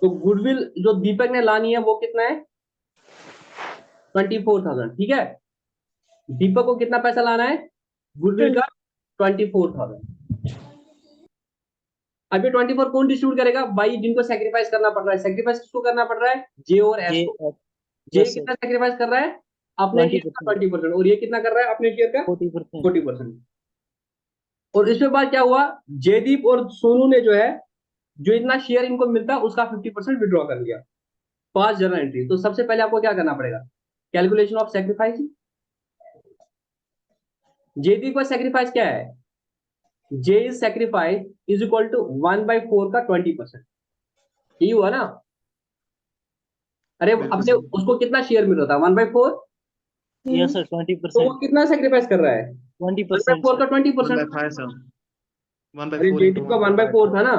तो गुडविल जो दीपक ने लानी है वो कितना है? 24,000, ठीक है। दीपक को कितना पैसा लाना है गुडविल का? 24,000। अभी 24 कौन डिस्ट्रीब्यूट करेगा भाई? जिनको सेक्रीफाइस करना पड़ रहा है। सेक्रीफाइस किसको करना पड़ रहा है? जे और एस को। जे कितना सेक्रीफाइस कर रहा है? अपने शेयर का 20%, और ये कितना कर रहा है अपने शेयर का? 40%। और इसके बाद क्या हुआ, जयदीप और सोनू ने जो है, जो इतना शेयर इनको मिलता है उसका 50% विड्रॉ कर लिया, 5 जर्नल एंट्री। तो सबसे पहले आपको क्या करना पड़ेगा? Calculation of sacrifice. जयदीप का सेक्रीफाइस क्या है? J is sacrifice is equal to 1/4 का 20%, यही हुआ ना। अरे अपने उसको कितना शेयर मिल रहा था? 1/4। Yes sir. तो 20%। वो कितना सेक्रीफाइस कर रहा है? 20% 1/4 का 20%। अरे जयदीप का 1/4 था ना,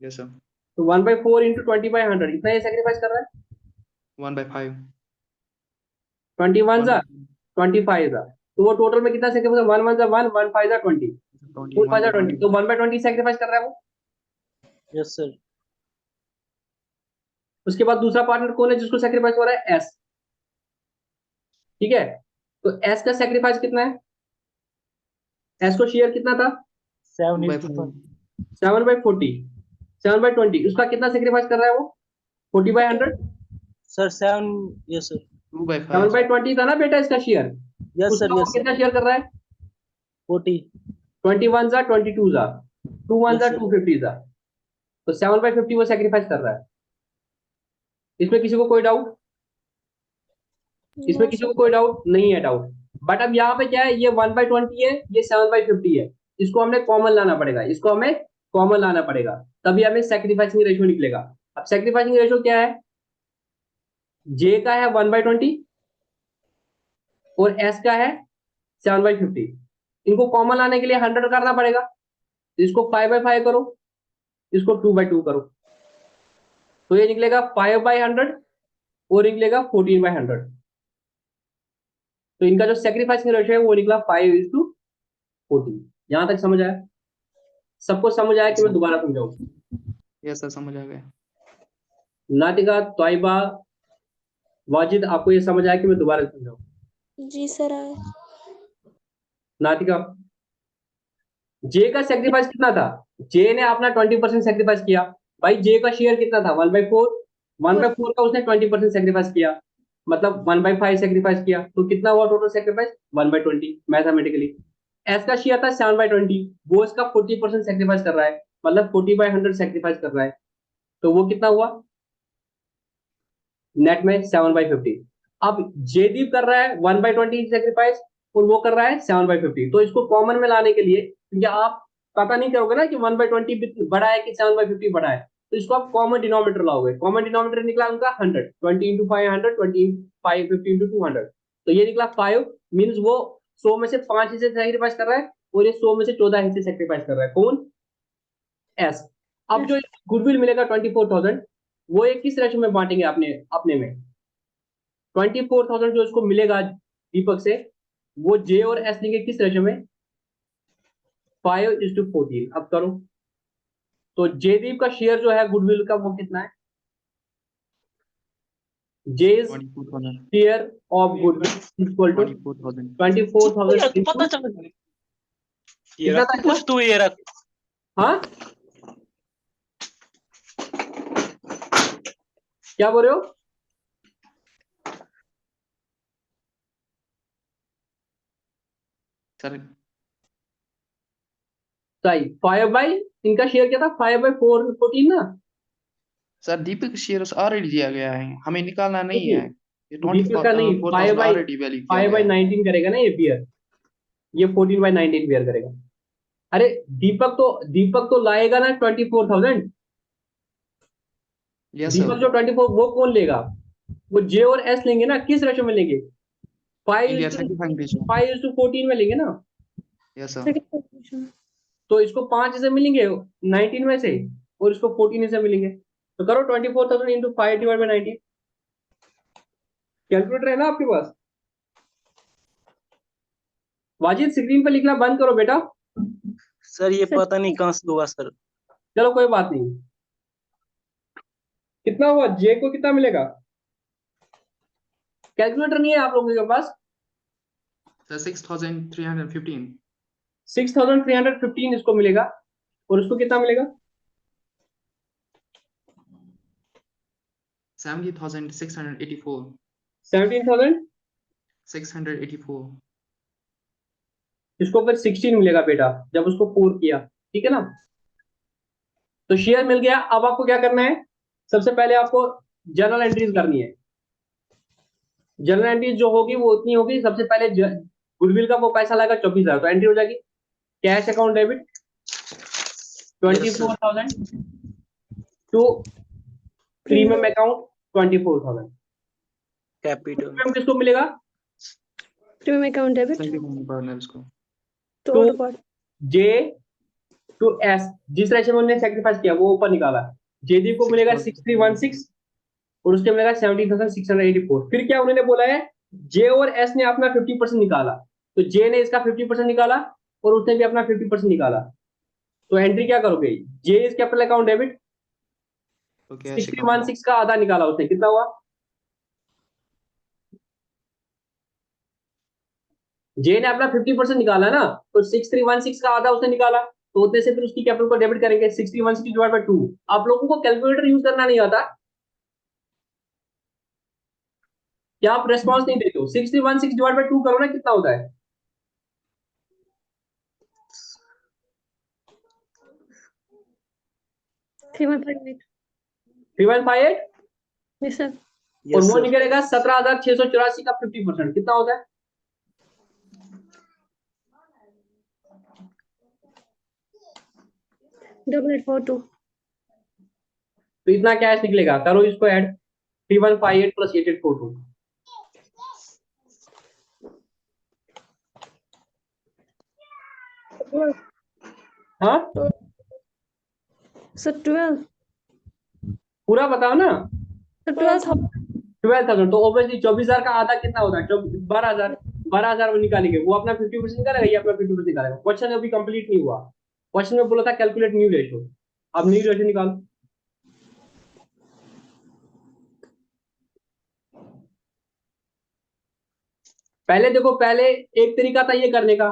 यस सर। तो 1/4 इंटू 20/100 इतना ये सेक्रीफाइस कर रहा है। 1/5 21 जा 25 जा, तो वो टोटल में कितना सेक्रीफाइस? 1 1 जा 1, 1 5 जा 20, 4 5 जा 20, तो 1/20 सेक्रीफाइस कर रहा है वो। Yes sir. उसके बाद दूसरा पार्टनर कौन है जिसको सेक्रीफाइस हो रहा है? एस, ठीक है। तो एस का सेक्रीफाइस कितना है? एस को शेयर कितना था? 7/40। 7/40, 7/20, उसका कितना सेक्रीफाइस कर रहा है वो? 40/100। सर 7। Yes sir. 2/5 7/20 था ना बेटा इसका शेयर, यस सर। उसका वो यस सर। कितना शेयर कर रहा है? 40। 21 जा 22 जा 2 1 जा Yes, sir. 250 जा, तो 7/50 वो सेक्रीफाइस कर रहा है। इसमें किसी को कोई डाउट? इसमें किसी को कोई डाउट नहीं है? डाउट बट अब यहाँ पे क्या है, ये 1/20 है, ये 7/50 है, इसको हमने कॉमन लाना पड़ेगा, इसको हमें कॉमन लाना पड़ेगा, तभी हमें सेक्रीफाइसिंग रेशियो निकलेगा। अब सेक्रीफाइसिंग रेशियो क्या है, जे का है 1/20 और एस का है 7/50, इनको कॉमन लाने के लिए 100 करना पड़ेगा, तो इसको 5/5 करो, इसको 2/2 करो, तो ये निकलेगा 5/100 और निकलेगा 14/100। तो इनका जो सेक्रीफाइसिंग रेशियो है वो निकला 5:14। यहां तक समझ आया? सबको समझ आया कि मैं दोबारा समझाऊं? यस सर, समझ आ गया। नातिका, तोयबा, वाजिद, आपको ये समझ आया कि मैं दोबारा समझाऊं? जी सर आए। नातिका, जे का सेक्रीफाइस कितना था? जे ने अपना 20% सेक्रीफाइस किया। भाई जे का शेयर कितना था? 1/4। 1/4 का उसने 20% सेक्रीफाइस किया, मतलब 1/5 सेक्रीफाइस किया, तो कितना हुआ टोटल सेक्रीफाइस? 1/20 मैथमेटिकली। एस का शेयर था 7/20, वो इसका 40% सेक्रीफाइस कर रहा है, मतलब 40/100 सेक्रीफाइस कर रहा है, तो वो कितना हुआ नेट में? 7/50। अब जेदीप कर रहा है 1/20 सेक्रीफाइस और वो कर रहा है 7/50, तो इसको कॉमन में लाने के लिए, क्योंकि आप पता नहीं करोगे ना कि 1/20 बड़ा है कि 7/50 बड़ा है, तो इसको आप कॉमन डिनोमिनेटर लाओगे। कॉमन डिनोमिनेटर निकला उनका 100, 20 into 500, 50 into 200, तो ये निकला 5, मीन्स वो 100 में से 5 हिस्से सेक्रीफाइस कर रहा है और ये 100 में से 14 हिस्से सेक्रीफाइस कर रहा है। कौन? एस। अब जो गुडविल मिलेगा 24,000, वो एक किस रेशो में बांटेंगे अपने अपने में? 24,000 जो इसको मिलेगा दीपक से, वो जे और एस लेंगे किस रेशो में? 5:14। अब करो तो जयदीप का शेयर जो है गुडविल का वो कितना है? J's 24,000। Share of goodwill equal to 24,000। 24,000 पता चल ये कितना रख था कुछ तू ये रख। हाँ, क्या बोल रहे हो? सर सही। 5 इनका शेयर क्या था? 5/14 ना? सर दीपक शेयर ऑलरेडी दिया गया है, हमें निकालना नहीं है। ये दीपक का नहीं, 24,000 ऑलरेडी वैल्यू किया गया है। 5/19 करेगा ना ये पेयर, ये 14/19 पेयर करेगा। अरे दीपक तो लाएगा ना 24,000। यस दीपक सर। जो 24 वो कौन लेगा? वो जे और एस लेंगे ना, किस रेशो में लेंगे? India 5 35 ratio. 5:14 में लेंगे ना, यस सर। सेक्रीफाइस तो इसको 5 से मिलेंगे 19 में से, और इसको 14 से मिलेंगे, तो करो 24,000 इंटू 5/19। कैलकुलेटर है ना आपके पास? वाजिद स्क्रीन पर लिखना बंद करो बेटा। सर ये पता नहीं कहाँ से हुआ सर। चलो कोई बात नहीं। कितना हुआ? जे को कितना मिलेगा? कैलकुलेटर नहीं है आप लोगों के पास? सर 6,315। 6,315 इसको मिलेगा, और उसको कितना मिलेगा? 70,684। 17,684। 684। इसको फिर 16 मिलेगा बेटा, जब उसको 4 किया, ठीक है ना? तो शेयर मिल गया। अब आपको क्या करना है? सबसे पहले आपको जर्नल एंट्रीज करनी है। जर्नल एंट्रीज जो होगी वो उतनी होगी, सबसे पहले गुडविल का वो पैसा लगा 24,000, तो एंट्री हो जाएगी cash account debit 24,000 to premium account 24,000। Capital premium किसको मिलेगा? प्रीमियम अकाउंट डेबिट पार्टनर्स को। To auto part J to S, जिस रेशो में उन्होंने सेक्रीफाइस किया वो ऊपर निकाला। जेडी को मिलेगा 6,316 और उसके मिलेगा 17,684। फिर क्या उन्होंने बोला है? जे और एस ने अपना 50% निकाला, तो जे ने इसका 50% निकाला और उसने भी अपना 50% निकाला, तो एंट्री क्या करोगे? जे इज कैपिटल अकाउंट डेबिट, तो कैश अकाउंट 6,316 का आधा निकाला उसने, कितना हुआ? जे ने अपना 50% निकाला ना, तो 6,316 का आधा उसने निकाला, तो उतने से फिर उसकी कैपिटल को डेबिट करेंगे 6,316/2। आप लोगों को कैलकुलेटर यूज करना नहीं आता क्या? आप रेस्पॉन्स नहीं देते हो। 6,316/2 करो ना, कितना होता है? 3,158 3,158। यस सर और यस वो सर निकलेगा 17,684 का 50%, कितना होता है? 8842 तो इतना कैश निकलेगा, करो इसको ऐड, 3158 प्लस 8842। हाँ सर 12 पूरा बताओ ना। सर 12,000 12,000 तो ऑब्वियसली 24,000 का आधा कितना होता है? 12,000, 12,000 वो निकालेंगे, वो अपना 50% निकालेगा, ये अपना 50% निकालेगा। क्वेश्चन अभी कंप्लीट नहीं हुआ, क्वेश्चन में बोला था कैलकुलेट न्यू रेशियो। अब न्यू रेशियो निकालो। पहले देखो, पहले एक तरीका था ये करने का,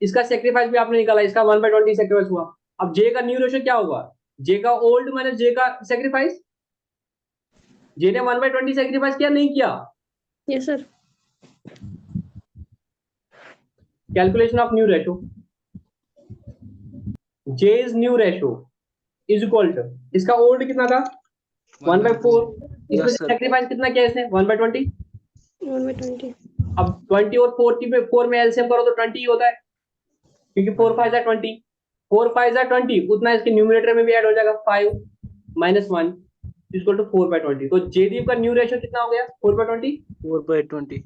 इसका सेक्रीफाइस भी आपने निकाला, इसका 1/20 सेक्रीफाइस हुआ। अब जे का न्यू रेशियो क्या होगा? जे का ओल्ड माइनस जे का सेक्रीफाइस। जे ने 1/20 सेक्रीफाइस किया, नहीं किया? Yes sir calculation of new ratio, J is new ratio is equal to, इसका ओल्ड कितना था? 1/4, इसमें Yes, sir. सेक्रीफाइस कितना किया इसने? 1/20। 1/20 अब 20 और 4 में एलसीएम करो तो 20 ही होता है, क्योंकि 4 5 20, 4 5 20, उतना इसके न्यूमरेटर में भी ऐड हो जाएगा, 5 - 1 इक्वल टू 4/20। तो जेडीएफ का न्यू रेशियो कितना हो गया? 4/20। 4/20.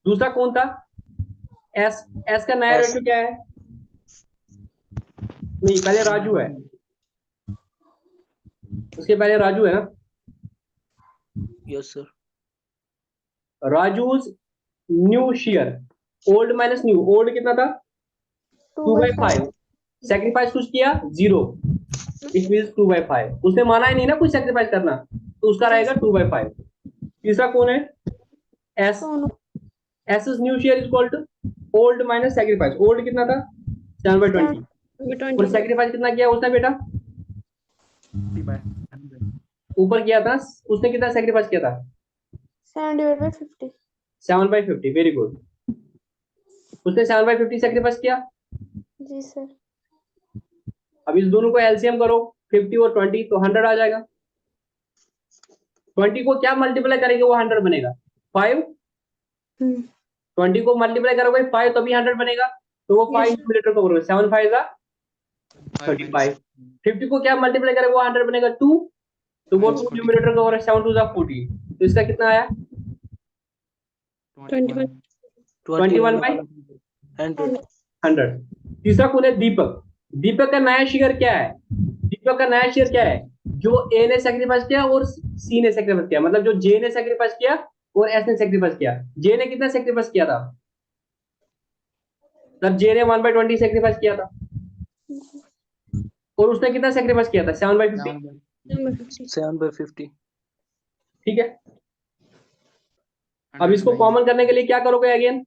दूसरा कौन था? एस, एस का नया S. रेशियो क्या है? नहीं, पहले राजू है, उसके पहले राजू है ना। Yes, sir. Raju's new share, old minus new, old कितना था? 2/5। सेक्रीफाइस कुछ किया? 0, इट मींस 2/5। उसने माना ही नहीं ना कुछ सेक्रीफाइस करना, तो उसका रहेगा 2/5। तीसरा कौन है? S, S is new share equal to old minus sacrifice. Old कितना था? 7/20। और सेक्रीफाइस कितना किया उसने बेटा? ऊपर किया था, उसने कितना सेक्रीफाइस किया था? 7/50 7/50। वेरी गुड, उसने 7/50 सेक्रीफाइस किया। जी सर अब इस दोनों को एलसीएम करो, 50 और 20, तो 100 आ जाएगा। 20 को क्या मल्टीप्लाई करेंगे वो 100 बनेगा? 5। 20 को मल्टीप्लाई करोगे 5 तभी 100 बनेगा, तो वो 5 Yes. न्यूमरेटर को करोगे, 7 5 जा 35। 50 को क्या मल्टीप्लाई करेगा वो 100 बनेगा, 2, तो वो 2 न्यूमरेटर को करोगे, 7 2 जा 14। तो इसका कितना आया? 21 21/100. 100। तीसरा कौन है? दीपक। दीपक का नया शेयर क्या है? दीपक का नया शेयर क्या है? जो ए ने सेक्रीफाइस किया और सी ने सेक्रीफाइस किया, मतलब जो जे ने सेक्रीफाइस किया और एस ने सेक्रीफाइस किया। जे ने कितना सेक्रीफाइस किया था? तब जे ने 1/20 सेक्रीफाइस किया था, और उसने कितना सेक्रीफाइस किया था? 7/50। 7/50. ठीक है, अब इसको कॉमन करने के लिए क्या करोगे? अगेन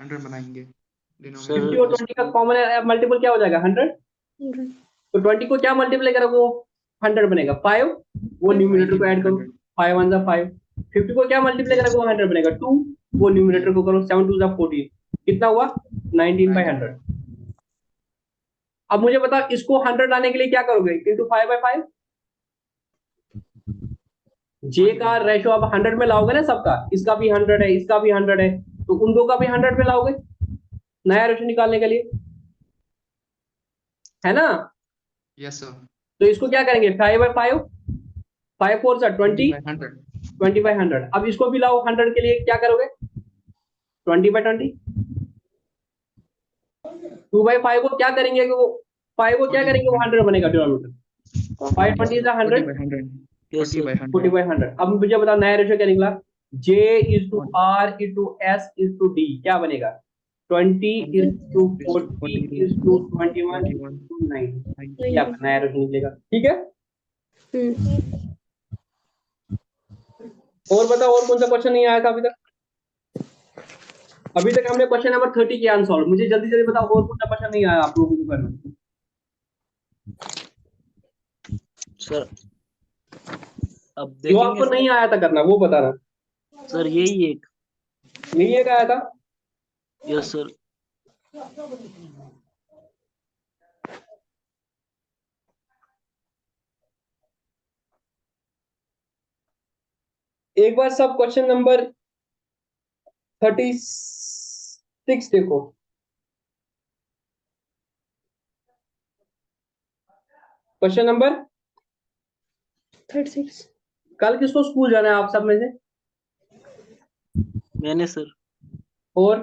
100 बनाएंगे। 50 और 20 का कॉमन मल्टीपल क्या हो जाएगा? 100। 100 तो 20 को क्या मल्टीप्लाई करोगे वो 100 बनेगा, 5, वो न्यूमरेटर को ऐड करो, 5 1 जा 5। 50 को क्या मल्टीप्लाई करोगे वो 100 बनेगा, 2, वो न्यूमरेटर को करो, 7 2 जा 14, कितना हुआ? 19/100। अब मुझे बता, इसको 100 लाने के लिए क्या करोगे? इंटू 5/5। जे का रेशो अब 100 में लाओगे ना सबका, इसका भी 100 है, इसका भी 100 है, तो उन दो का भी 100 में लाओगे नया रेशो निकालने के लिए, है ना। Yes sir. तो इसको क्या करेंगे? 5/5, 5 4 जा 20, 100 20/100। अब इसको भी लाओ 100 के लिए, क्या करोगे? 20/20। 2/5 को क्या करेंगे कि वो 5 को क्या करेंगे वो 100 बनेगा डिनोमिनेटर। 5 20 is 100, Yes, sir. 40/100। अब मुझे बता नया रेशियो क्या निकला? J is to R is to S is to D क्या बनेगा? 20 is to 40 is to 21 is to 9, क्या नया रेशियो निकलेगा। ठीक है, और बताओ, और कौन सा क्वेश्चन नहीं आया था अभी तक? अभी तक हमने क्वेश्चन नंबर 30 के आंसर सॉल्व। मुझे जल्दी जल्दी बताओ, और कौन सा क्वेश्चन नहीं आया आप लोगों को करना? सर अब जो देखेंगे आपको नहीं आया था करना वो बताना। सर, यही एक. नहीं एक आया था? Yes sir. एक बार सब क्वेश्चन नंबर 36 देखो। Question number 36। कल किसको स्कूल जाना है आप सब में से? मैंने सर। और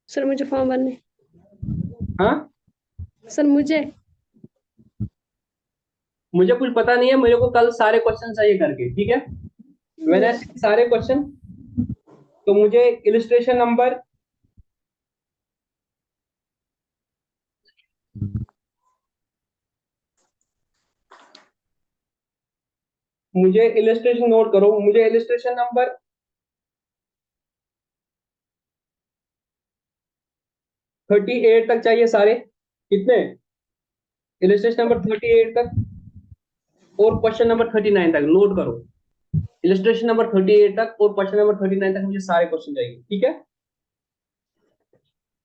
सर मुझे फॉर्म भरने। हाँ, सर मुझे मुझे कुछ पता नहीं है, मेरे को कल सारे क्वेश्चन चाहिए करके, ठीक है? मैंने सारे क्वेश्चन, तो मुझे इलिस्ट्रेशन नंबर मुझे इलिस्ट्रेशन नोट करो, मुझे इलिस्ट्रेशन नंबर 38 तक चाहिए सारे। कितने? इलिस्ट्रेशन नंबर 38 तक और क्वेश्चन नंबर 39 तक नोट करो। इलिस्ट्रेशन नंबर 38 तक और क्वेश्चन नंबर 39 तक मुझे सारे क्वेश्चन चाहिए, ठीक है?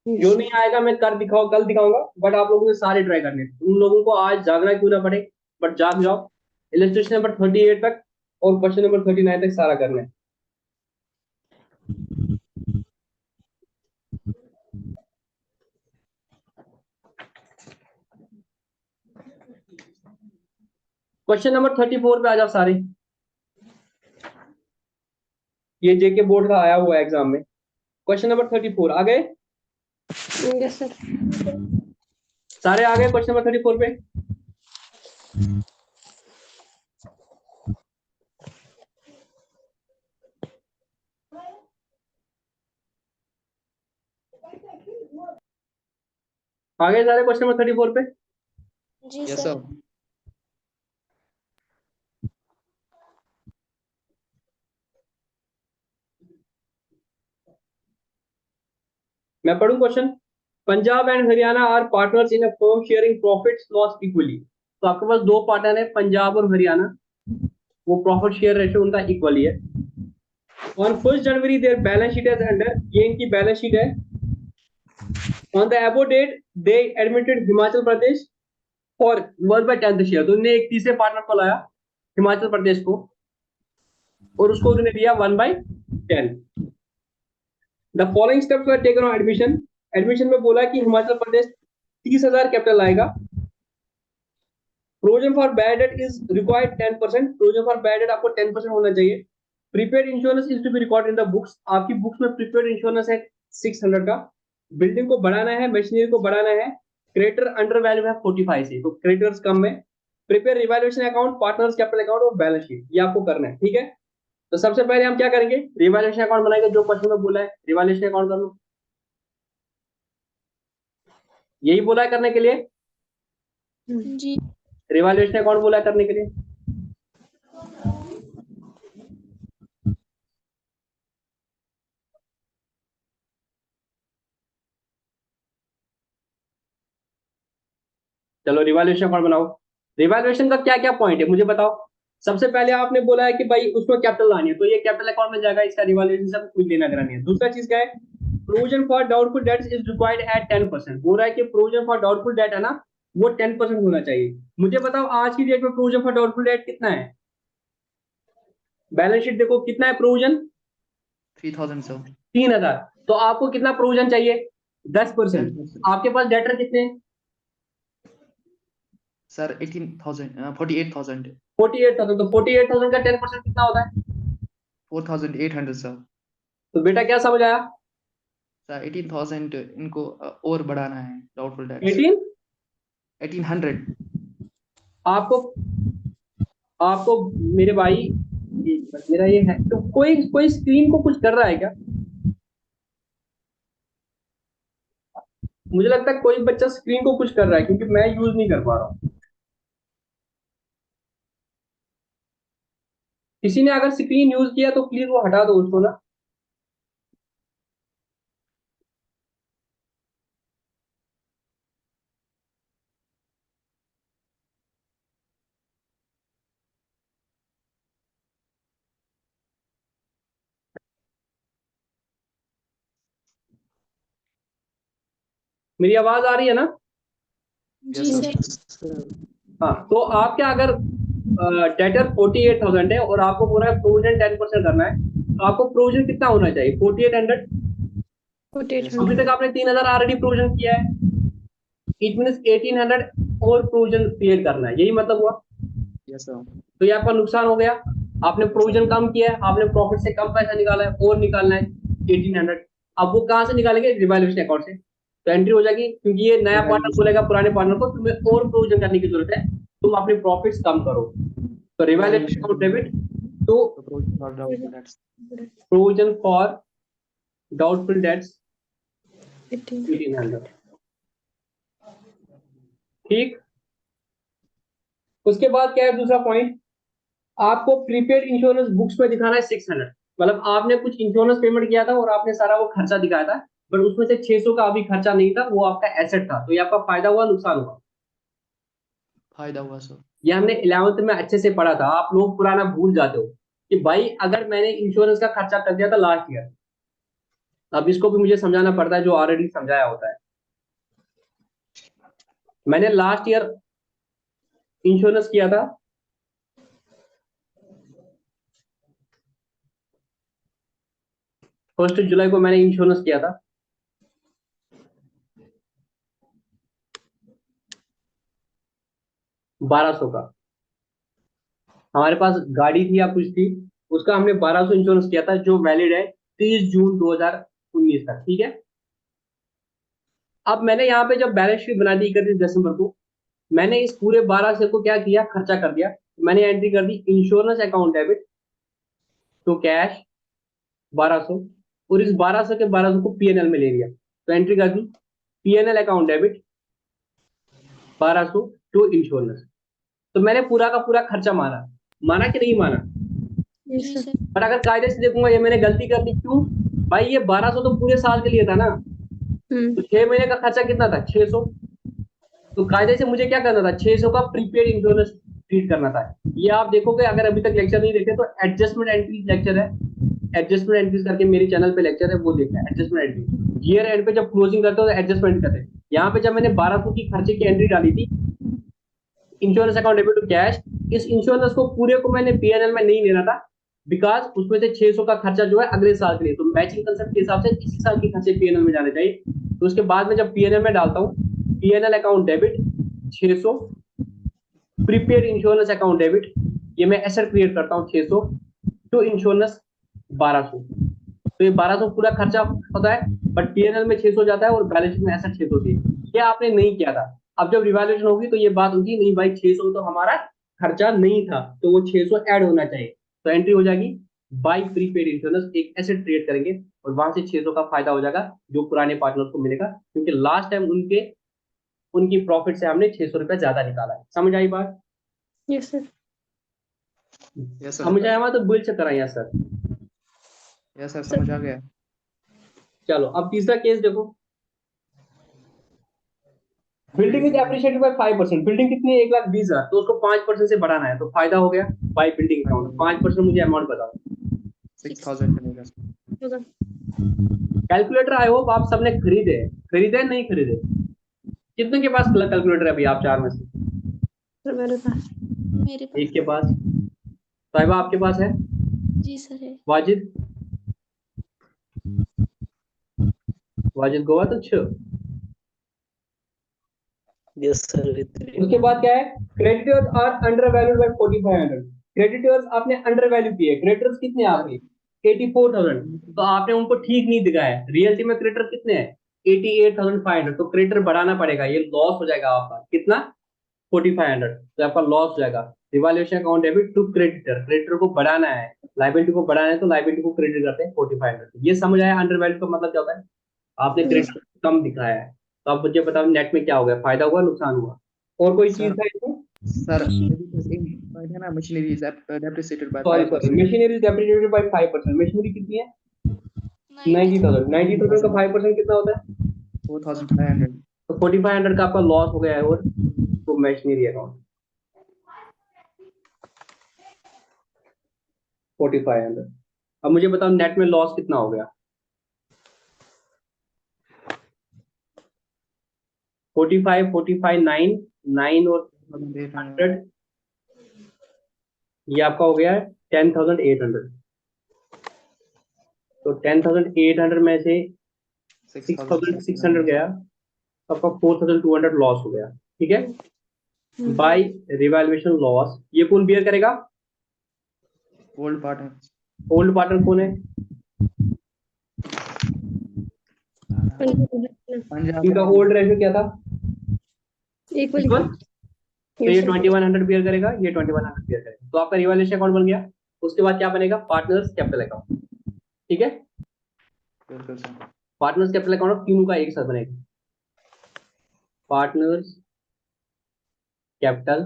जो नहीं आएगा मैं कल दिखाऊंगा, बट आप लोगों ने सारे ट्राई करने हैं। उन लोगों को आज जागना क्यों ना पड़े, बट जाग जाओ। इलिस्ट्रेशन नंबर 38 तक और क्वेश्चन नंबर 39 तक सारा करना है। क्वेश्चन नंबर 34 पे आ जाओ सारे। ये जेके बोर्ड का आया हुआ है एग्जाम में। क्वेश्चन नंबर 34 आ गए? Yes sir. सारे आ गए क्वेश्चन नंबर 34 पे? आ गए सारे क्वेश्चन नंबर 34 पे? जी यस सर। सर। मैं पढ़ूं question? Punjab and Haryana are partners in a firm sharing profits loss equally. तो आपके पास दो पार्टनर है, पंजाब और हरियाणा, वो प्रॉफिट शेयर रेशियो उनका इक्वली है। On 1 January their balance sheet as under, ये इनकी बैलेंस शीट है। On the above date they admitted Himachal Pradesh for 1/10 share. तो उन्होंने एक तीसरे पार्टनर को लाया, हिमाचल प्रदेश को, और उसको उन्होंने दिया 1/10। The following steps were taken on admission. Admission में बोला कि हिमाचल प्रदेश 30,000 कैपिटल लाएगा। Provision for bad debt is required 10%। Provision for bad debt आपको 10% होना चाहिए। Prepaid insurance is to be record in the books. आपकी बुक्स में प्रीपेड इंश्योरेंस है 600 का। बिल्डिंग को बढ़ाना है, मशीनरी को बढ़ाना है। क्रेडिटर अंडर वैल्यू है 45 से, तो क्रेडिटर्स कम है। Prepare revaluation account, partners capital account और बैलेंस शीट, ये आपको करना है, ठीक है? तो सबसे पहले हम क्या करेंगे, रिवैल्यूएशन अकाउंट बनाएंगे। जो क्वेश्चन में बोला है रिवैल्यूएशन अकाउंट कर लो, यही बोला है करने के लिए। जी रिवैल्यूएशन अकाउंट बोला है करने के लिए। चलो रिवैल्यूएशन अकाउंट बनाओ। रिवैल्यूएशन का क्या क्या पॉइंट है मुझे बताओ। सबसे पहले आपने बोला है कि भाई उसमें कैपिटल लानी है, तो ये कैपिटल अकाउंट में जाएगा, इसका रिवैल्यूएशन से कुछ लेना देना नहीं है। दूसरा चीज क्या है, provision for doubtful dates is required at 10%। बोल रहा है कि प्रोविजन फॉर डाउटफुल डेट है ना, वो 10% होना चाहिए। मुझे बताओ आज की डेट में प्रोविजन फॉर डाउटफुल डेट कितना है? बैलेंस शीट देखो कितना है प्रोविजन, 3000 सर। 3,000। तो आपको कितना प्रोविजन चाहिए? 10%। 10%। आपके पास डेटर कितने हैं? सर 18,000 48,000 48,000। तो 48,000 का 10% कितना होता है? 4,800 सर। तो बेटा क्या समझ आया? सर 18,000 इनको और बढ़ाना है डाउटफुल डेट्स। 1800 आपको आपको मेरे भाई, मेरा ये है तो कोई कोई स्क्रीन को कुछ कर रहा है क्या? मुझे लगता है कोई बच्चा स्क्रीन को कुछ कर रहा है, क्योंकि मैं यूज नहीं कर पा रहा हूँ। किसी ने अगर स्क्रीन यूज किया तो प्लीज वो हटा दो उसको ना। मेरी आवाज आ रही है ना? यस जी सर। सर। हाँ, तो आप क्या, अगर डेटर 48,000 है और आपको पूरा प्रोविजन 10% करना है, तो आपको प्रोविजन कितना होना चाहिए? 4800। 4800। अभी तक आपने 3,000 ऑलरेडी प्रोविजन किया है। इट मीन्स 1800 और प्रोविजन क्रिएट करना है, यही मतलब हुआ। Yes sir. तो ये आपका नुकसान हो गया, आपने प्रोविजन कम किया है, आपने प्रॉफिट से कम पैसा निकाला है और निकालना है 1800। अब वो कहाँ से निकालेंगे? रिवैल्यूएशन अकाउंट से। तो एंट्री हो जाएगी, क्योंकि ये नया पार्टनर बोलेगा पुराने पार्टनर को तुम्हें और प्रोविजन करने की जरूरत है, तुम अपने प्रॉफिट्स कम करो। तो revaluation account debit to provision for doubtful debts 1800। ठीक, उसके बाद क्या है दूसरा पॉइंट, आपको प्रीपेड इंश्योरेंस बुक्स में दिखाना है 600। मतलब आपने कुछ इंश्योरेंस पेमेंट किया था और आपने सारा वो खर्चा दिखाया था, बट उसमें से 600 का अभी खर्चा नहीं था, वो आपका एसेट था। तो ये आपका फायदा हुआ नुकसान हुआ? फायदा हुआ सर। ये हमने 11th में अच्छे से पढ़ा था, आप लोग पुराना भूल जाते हो कि भाई अगर मैंने इंश्योरेंस का खर्चा कर दिया था लास्ट ईयर, अब इसको भी मुझे समझाना पड़ता है जो ऑलरेडी समझाया होता है। मैंने लास्ट ईयर इंश्योरेंस किया था 1 जुलाई को मैंने इंश्योरेंस किया था, ₹1200 का। हमारे पास गाड़ी थी या कुछ थी, उसका हमने 1200 इंश्योरेंस किया था, जो वैलिड है 30 जून 2019 तक। ठीक है, अब मैंने यहाँ पे जब बैलेंस शीट बना दी 31 दिसंबर को, मैंने इस पूरे 1200 को क्या किया, खर्चा कर दिया। मैंने एंट्री कर दी insurance account debit to cash 1200, और इस 1200 के 1200 को पीएनएल में ले लिया। तो एंट्री कर दी PNL account debit 1200 to insurance. तो मैंने पूरा का पूरा खर्चा माना कि नहीं माना? Yes sir. पर अगर कायदे से देखूंगा ये मैंने गलती कर दी, क्यों भाई? ये 1200 तो पूरे साल के लिए था ना, तो 6 महीने का खर्चा कितना था? 600। तो कायदे से मुझे क्या करना था? 600 का प्रीपेड इंश्योरेंस ट्रीट करना था। ये आप देखोगे, अगर अभी तक लेक्चर नहीं देखे तो एडजस्टमेंट एंट्रीज लेक्चर है, एडजस्टमेंट एंट्रीज करके मेरे चैनल पे लेक्चर है, वो देखना है। एडजस्टमेंट एंट्री ईयर एंड पे जब क्लोजिंग करते हो तो एडजस्टमेंट करते हैं। यहाँ पे जब मैंने 1200 की खर्चे की एंट्री डाली थी insurance account debit to cash, इस इंश्योरेंस को पूरे को मैंने पीएनएल में नहीं लेना था, बिकॉज उसमें से 600 का खर्चा जो है अगले साल के लिए, तो मैचिंग कंसेप्ट के हिसाब से इसी साल के खर्चे पीएनएल में जाने चाहिए। तो उसके बाद में जब पीएनएल में डालता हूँ, PNL account debit 600, prepaid insurance account debit, ये मैं एसेट क्रिएट करता हूँ 600 टू इंश्योरेंस 1200। तो ये 1200 पूरा खर्चा होता है, बट पीएनएल में 600 जाता है और बैलेंस शीट में एसेट 600 थी। ये आपने नहीं किया था। अब जब रिवैल्यूएशन होगी तो ये बात होगी नहीं भाई 600 तो हमारा खर्चा नहीं था, तो वो 600 ऐड होना चाहिए। तो एंट्री हो जाएगी बाय प्रीपेड इंश्योरेंस, एक एसेट क्रिएट करेंगे और वहां से 600 का फायदा हो जाएगा जो पुराने पार्टनर्स को मिलेगा, क्योंकि लास्ट टाइम उनकी प्रॉफिट से हमने 600 रुपया ज्यादा निकाला है। समझ आई बात? Yes sir. Yes sir. समझ आया तो बोल चक्कर आया सर? यस सर, समझ आ गया। चलो अब तीसरा केस देखो, building is appreciated by 5%। Building कितनी है? 1,20,000, तो उसको 5% से बढ़ाना है, तो फायदा हो गया बाय बिल्डिंग अकाउंट। 5% मुझे अमाउंट बताओ। 6000 बनेगा। कैलकुलेटर आई होप आप सबने खरीदे नहीं खरीदे? कितने के पास कैलकुलेटर है अभी आप चार में से? सर मेरे पास। मेरे पास। एक के पास। साहिबा आपके पास है? जी सर है। वाजिद गोवा तो छह। Yes sir. उसके बाद क्या है? Creditors are undervalued by 4500। Creditors आपने अंडर वैल्यू किए। क्रेडिटर्स कितने हैं आपके? 84,000। तो आपने उनको ठीक नहीं दिखाया। रियलिटी में क्रेडिटर कितने हैं? 88,500। तो क्रेडिटर बढ़ाना पड़ेगा, ये लॉस हो जाएगा आपका। कितना? 4500। तो आपका लॉस हो जाएगा। Revaluation account debit to creditor को बढ़ाना है, लायबिलिटी को बढ़ाना है, तो लायबिलिटी को क्रेडिट करते हैं 4500। ये समझ आया अंडर वैल्यू का मतलब क्या होता है? आपने क्रेडिट कम दिखाया है। तो आप मुझे बताओ नेट में क्या हो गया? फायदा हुआ नुकसान हुआ? और कोई चीज था इसमें? सर है ना, machinery is depreciated by sorry 5%। Machinery is depreciated by 5%। Machinery कितनी है? 90,000। 90,000 का 5% कितना होता है? 4500। तो 4500 का आपका लॉस हो गया है। और तो मशीनरी अकाउंट 4500। अब मुझे बताओ नेट में लॉस कितना हो गया? 45, 45, 9 और 100, ये आपका हो गया 10,800। तो 10,800 में से 6,600 गया, तो आपका 4200 लॉस हो गया, ठीक है। बाय रिवैल्यूएशन लॉस ये कौन बियर करेगा? Old partner. ओल्ड पार्टनर कौन है? पंजाब इनका ओल्ड रेशियो क्या था? Equal equal. तो ये 2100 बियर करेगा, ये 2100 बियर करेगा, तो आपका रिवैल्यूएशन अकाउंट बन गया। उसके बाद क्या बनेगा? पार्टनर्स कैपिटल अकाउंट, ठीक है। बिल्कुल सर। पार्टनर्स कैपिटल अकाउंट तीनों का एक साथ बनेगा, पार्टनर्स कैपिटल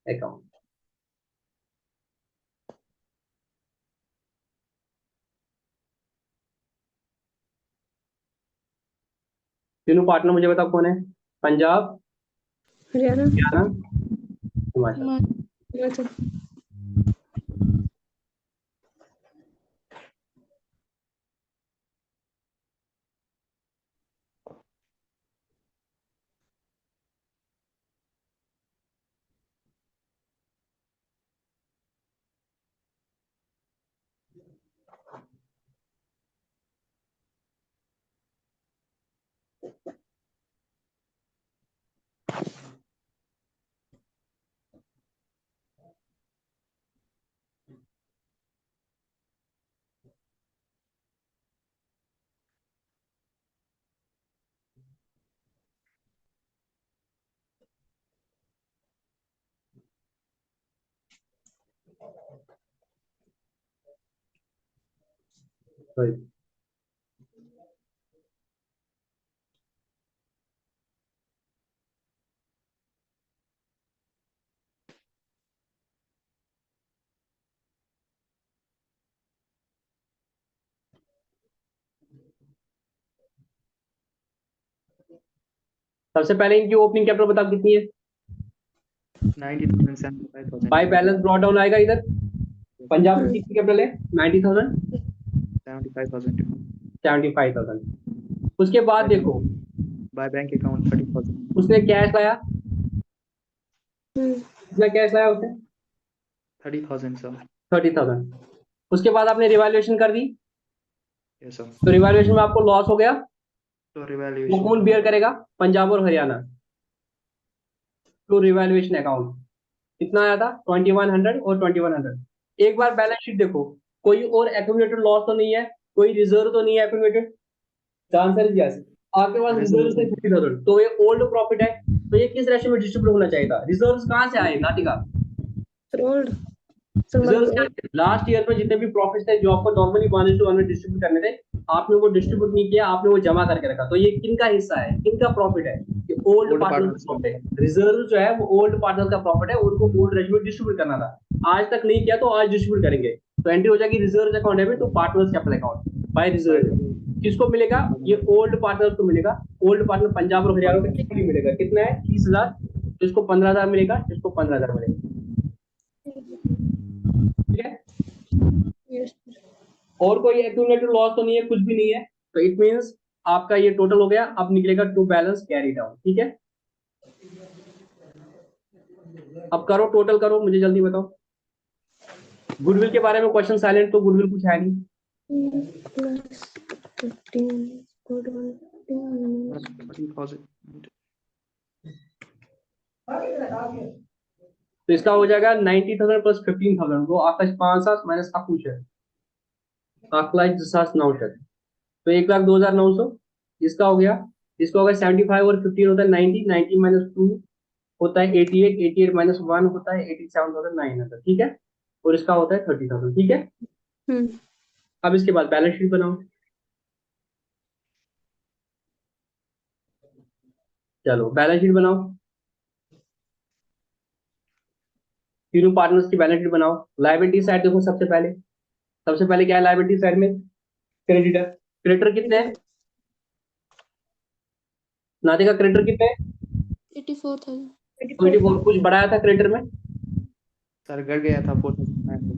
अकाउंट। तीनों पार्टनर मुझे बताओ कौन है? पंजाब, हरियाणा, हरियाणा, हिमाचल। हिमाचल। Sorry. सबसे पहले इनकी ओपनिंग कैपिटल बताओ कितनी है? 90,000 75,000 बाय बैलेंस ब्रॉट डाउन आएगा इधर। पंजाब की कितनी कैपिटल है? 90,000 75,000 75,000। उसके बाद देखो बाय बैंक अकाउंट 30,000 उसने कैश लाया, कितना कैश लाया उसने? 30,000 सर। 30,000। उसके बाद आपने रिवैल्यूएशन कर दी, यस सर। तो रिवैल्यूएशन में आपको लॉस हो गया, तो वो रिवैल्यूएशन कौन बियर करेगा? पंजाब और हरियाणा। टू रिवैल्यूएशन अकाउंट कितना आया था? 2100 और 2100। एक बार बैलेंस शीट देखो, कोई और एक्यूमुलेटेड लॉस तो नहीं है, कोई रिजर्व तो नहीं है एक्यूमुलेटेड। Answer is yes. आपके पास रिजर्व से 50,000, तो ये ओल्ड प्रॉफिट है, तो ये किस रेशियो में डिस्ट्रीब्यूट होना चाहिए था? रिजर्व्स कहां से आए नाटिका? ओल्ड रिजर्व्स क्या थे? लास्ट ईयर में जितने भी प्रॉफिट्स थे जो आपको नॉर्मली 1:1 में डिस्ट्रीब्यूट करने थे, आपने वो डिस्ट्रीब्यूट नहीं किया, आपने वो जमा करके रखा, तो ये किनका हिस्सा है, किनका प्रॉफिट है? ये ओल्ड Old पार्टनर partners का प्रॉफिट है। रिजर्व जो है वो ओल्ड पार्टनर का प्रॉफिट है, उनको ओल्ड रेशियो में डिस्ट्रीब्यूट करना था, आज तक नहीं किया तो आज डिस्ट्रीब्यूट करेंगे। तो एंट्री हो जाएगी reserve account debit to partners capital account by reserve. किसको मिलेगा? ये ओल्ड पार्टनर को मिलेगा। ओल्ड पार्टनर पंजाब और हरियाणा को इक्वली मिलेगा। कितना है? 30,000। इसको 15,000 मिलेगा, इसको 15,000 मिलेगा, ठीक है। और कोई एक्यूमुलेटेड लॉस तो नहीं है, कुछ भी नहीं है, तो इट मींस आपका ये टोटल हो गया। अब निकलेगा टू बैलेंस कैरी डाउन, ठीक है। अब करो टोटल करो, मुझे जल्दी बताओ। गुडविल के बारे में क्वेश्चन साइलेंट, तो गुडविल कुछ है नहीं। प्लस 15 30,000। तो इसका हो जाएगा 90,000 प्लस 15,000, वो आकाश 5,000 माइनस आकुश है, आकलाश 9,000, तो 1,02,900 इसका हो गया। इसका होगा 75 और 15 होता है 90, 90 माइनस 2 होता है 88, 88 माइनस 1 होता है 87,900, ठीक है। और इसका होता है 30,000, ठीक है। अब इसके बाद बैलेंस शीट बनाओ। चलो बैलेंस शीट बनाओ, तीनों पार्टनर्स की बैलेंस शीट बनाओ। लायबिलिटी साइड देखो, सबसे पहले क्या है लायबिलिटी साइड में? क्रेडिटर। क्रेडिटर कितने हैं नादिका? क्रेडिटर कितने हैं? 84,000 24। कुछ बढ़ाया था क्रेडिटर में? सर घट गया था 4,900।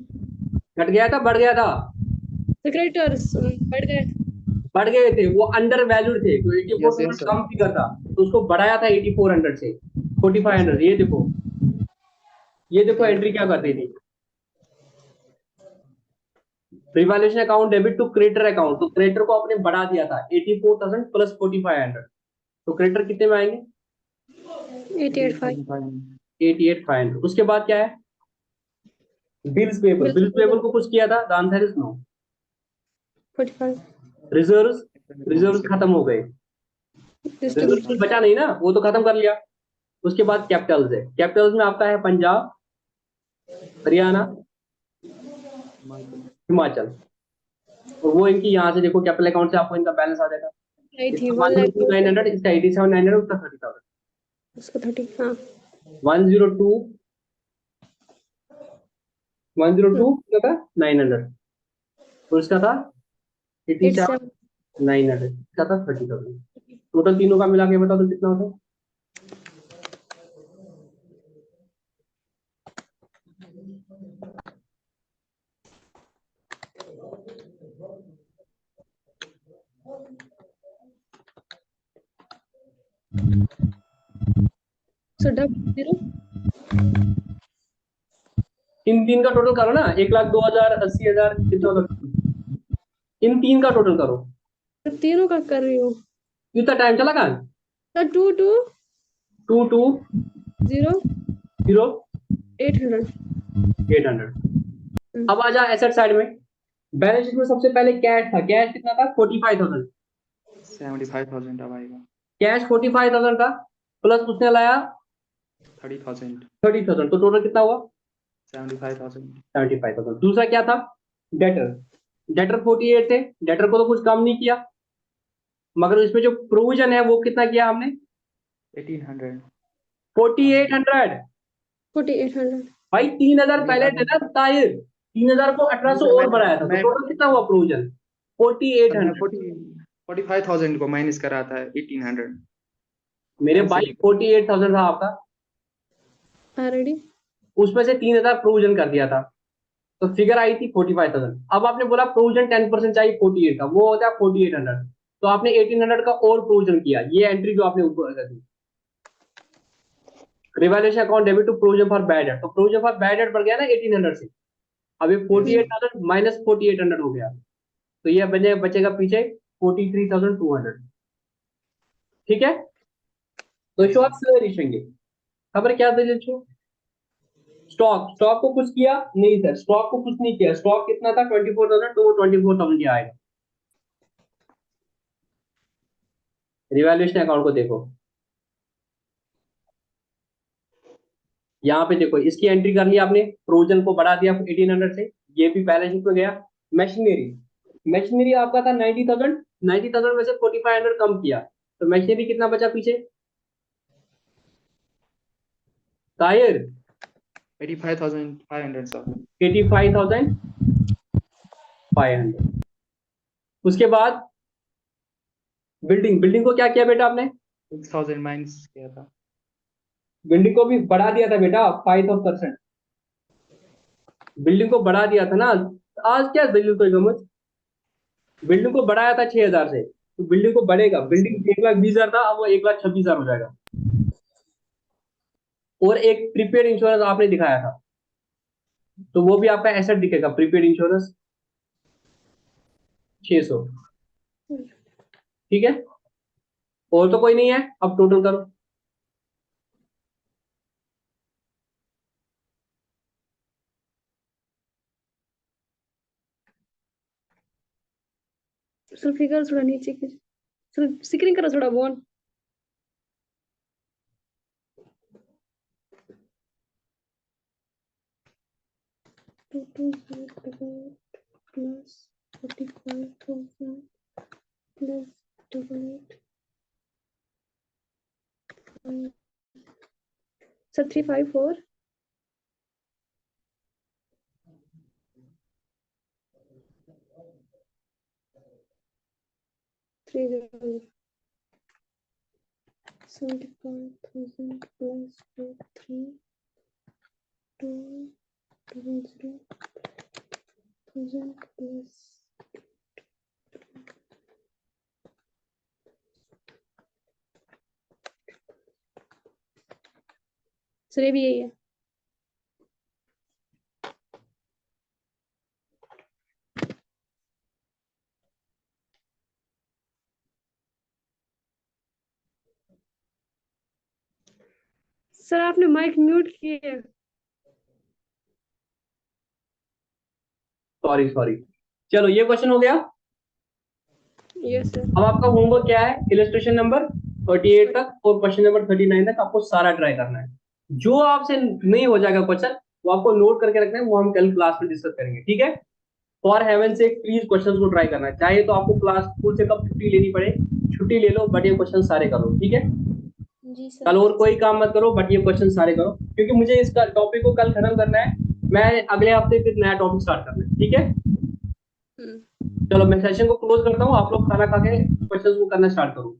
घट गया था, बढ़ गया था? क्रेडिटर्स बढ़ गए। बढ़ गए थे, वो अंडर वैल्यूड थे, तो यस 84 यस सर। कम फिगर था, तो उसको बढ़ाया था 8400 से 4500। ये देखो, ये देखो एंट्री क्या कर रही थी। Revaluation account debit to creditor account, तो क्रेडिटर को आपने बढ़ा दिया था 84,000 प्लस 4500, तो क्रेडिटर कितने में आएंगे? 88,500 88,500 88,500। उसके बाद क्या है? Bills payable. Bills bills payable को कुछ किया था, the answer is no. 45 reserves, reserves खत्म हो गए। रिजर्व डिस्ट्रीब्यूशन बचा नहीं ना, वो तो खत्म कर लिया। उसके बाद कैपिटल्स है। कैपिटल्स में आपका है पंजाब, हरियाणा, हिमाचल। और वो इनकी यहाँ से देखो कैपिटल अकाउंट से आपको इनका बैलेंस आ जाएगा। आई थी इसका 102,900, इसका 87,900, उसका 30,000। उसका 30 हाँ 102, 102 का था 900, और इसका था 87 87,900, इसका था 30,000। टोटल तीनों का मिला के बताओ तो कितना होता है? सो डबल 0 इन तीन का टोटल करो ना, 1,02,000, 80,000, कितना होता है? इन तीन का टोटल करो। तो तीनों का कर रही हूँ कितना टाइम चला कहाँ? तो 2 2 2 2 0 0 800 800। अब आ जा एसेट साइड में। बैलेंस शीट में सबसे पहले कैश था। कैश कितना था? 45,000। 75,000 अब आएगा। कैश 45,000 का, प्लस उसने लाया 30,000 30,000, तो टोटल कितना हुआ? 75,000 75,000। दूसरा क्या था? डेटर। डेटर 48 थे। डेटर को तो कुछ कम नहीं किया, मगर इसमें जो प्रोविजन है वो कितना किया हमने? 1800 4800। 4800 भाई 3,000 नहीं पहले अब देना ताहिर। 3,000 को नहीं 1,800 सर और बढ़ाया था, तो मैं टोटल कितना हुआ प्रोविजन? सर मैं 4800। 45,000 को माइनस करा था 1800 मेरे भाई एमसीक्यू 48,000 था आपका, ऑलरेडी उसमें से 3,000 प्रोविजन कर दिया था, तो फिगर आई थी 45,000। अब आपने बोला प्रोविजन 10% चाहिए 48 का, वो होता है 4800। तो आपने 1800 का और प्रोविजन किया, ये एंट्री जो आपने ऊपर कर दी। Revaluation account debit to provision for bad debt, तो प्रोविजन फॉर बैड डेट बढ़ गया ना 1800 से। अब ये 48,000 माइनस 4800 हो गया, तो ये बचेगा पीछे 43,200। ठीक है, तो शो आप शेयर इशेंगे। खबर क्या दे छो? स्टॉक, स्टॉक को कुछ किया नहीं सर, स्टॉक को कुछ नहीं किया। स्टॉक कितना था? 24,000, तो वो 24,000 ही आएगा। रिवैल्यूएशन अकाउंट को देखो, यहाँ पे देखो, इसकी एंट्री कर ली आपने, प्रोविजन को बढ़ा दिया 1800 से, ये भी बैलेंस शीट में गया। मशीनरी, मशीनरी आपका था 90,000, 90,000 में से 4,500 कम किया, तो मशीनरी कितना बचा पीछे? Tyre 85,500 sir 85,500। उसके बाद बिल्डिंग, बिल्डिंग को क्या किया बेटा आपने? 6,000 माइनस किया था बिल्डिंग को भी बढ़ा दिया था बेटा 5%। बिल्डिंग को बढ़ा दिया था ना। आज क्या दलील कोई गमत? बिल्डिंग को बढ़ाया था 6,000 से, तो बिल्डिंग को बढ़ेगा। यस सर बिल्डिंग 1,20,000 था, अब वो 1,26,000 हो जाएगा। और एक प्रीपेड इंश्योरेंस आपने दिखाया था, तो वो भी आपका एसेट दिखेगा, प्रीपेड इंश्योरेंस 600। ठीक है, और तो कोई नहीं है। अब टोटल करो। सर फिगर थोड़ा नीचे की सर स्क्रीन करो थोड़ा bone total plus 45,000 plus double 8 sir 354 300 75,000 plus 2,000 plus sir ये भी यही है सर आपने माइक म्यूट किए। सॉरी। चलो ये क्वेश्चन हो गया। Yes sir. अब आपका होमवर्क क्या है, इलस्ट्रेशन नंबर 38 तक और क्वेश्चन नंबर 39 तक आपको सारा ट्राई करना है। जो आपसे नहीं हो जाएगा क्वेश्चन वो आपको नोट करके रखना है, वो हम कल क्लास में डिस्कस करेंगे, ठीक है। फॉर हेवन से प्लीज क्वेश्चंस को ट्राई करना है, चाहे तो आपको क्लास स्कूल से कब छुट्टी लेनी पड़े, छुट्टी ले लो, बट ये क्वेश्चन सारे करो, ठीक है। जी कल सर। और कोई काम मत करो, बट ये क्वेश्चन सारे करो, क्योंकि मुझे इस टॉपिक को कल खत्म करना है। मैं अगले हफ्ते फिर नया टॉपिक स्टार्ट करना है, ठीक है। हम्म। चलो मैं सेशन को क्लोज करता हूँ, आप लोग खाना खा के क्वेश्चंस को करना स्टार्ट करो।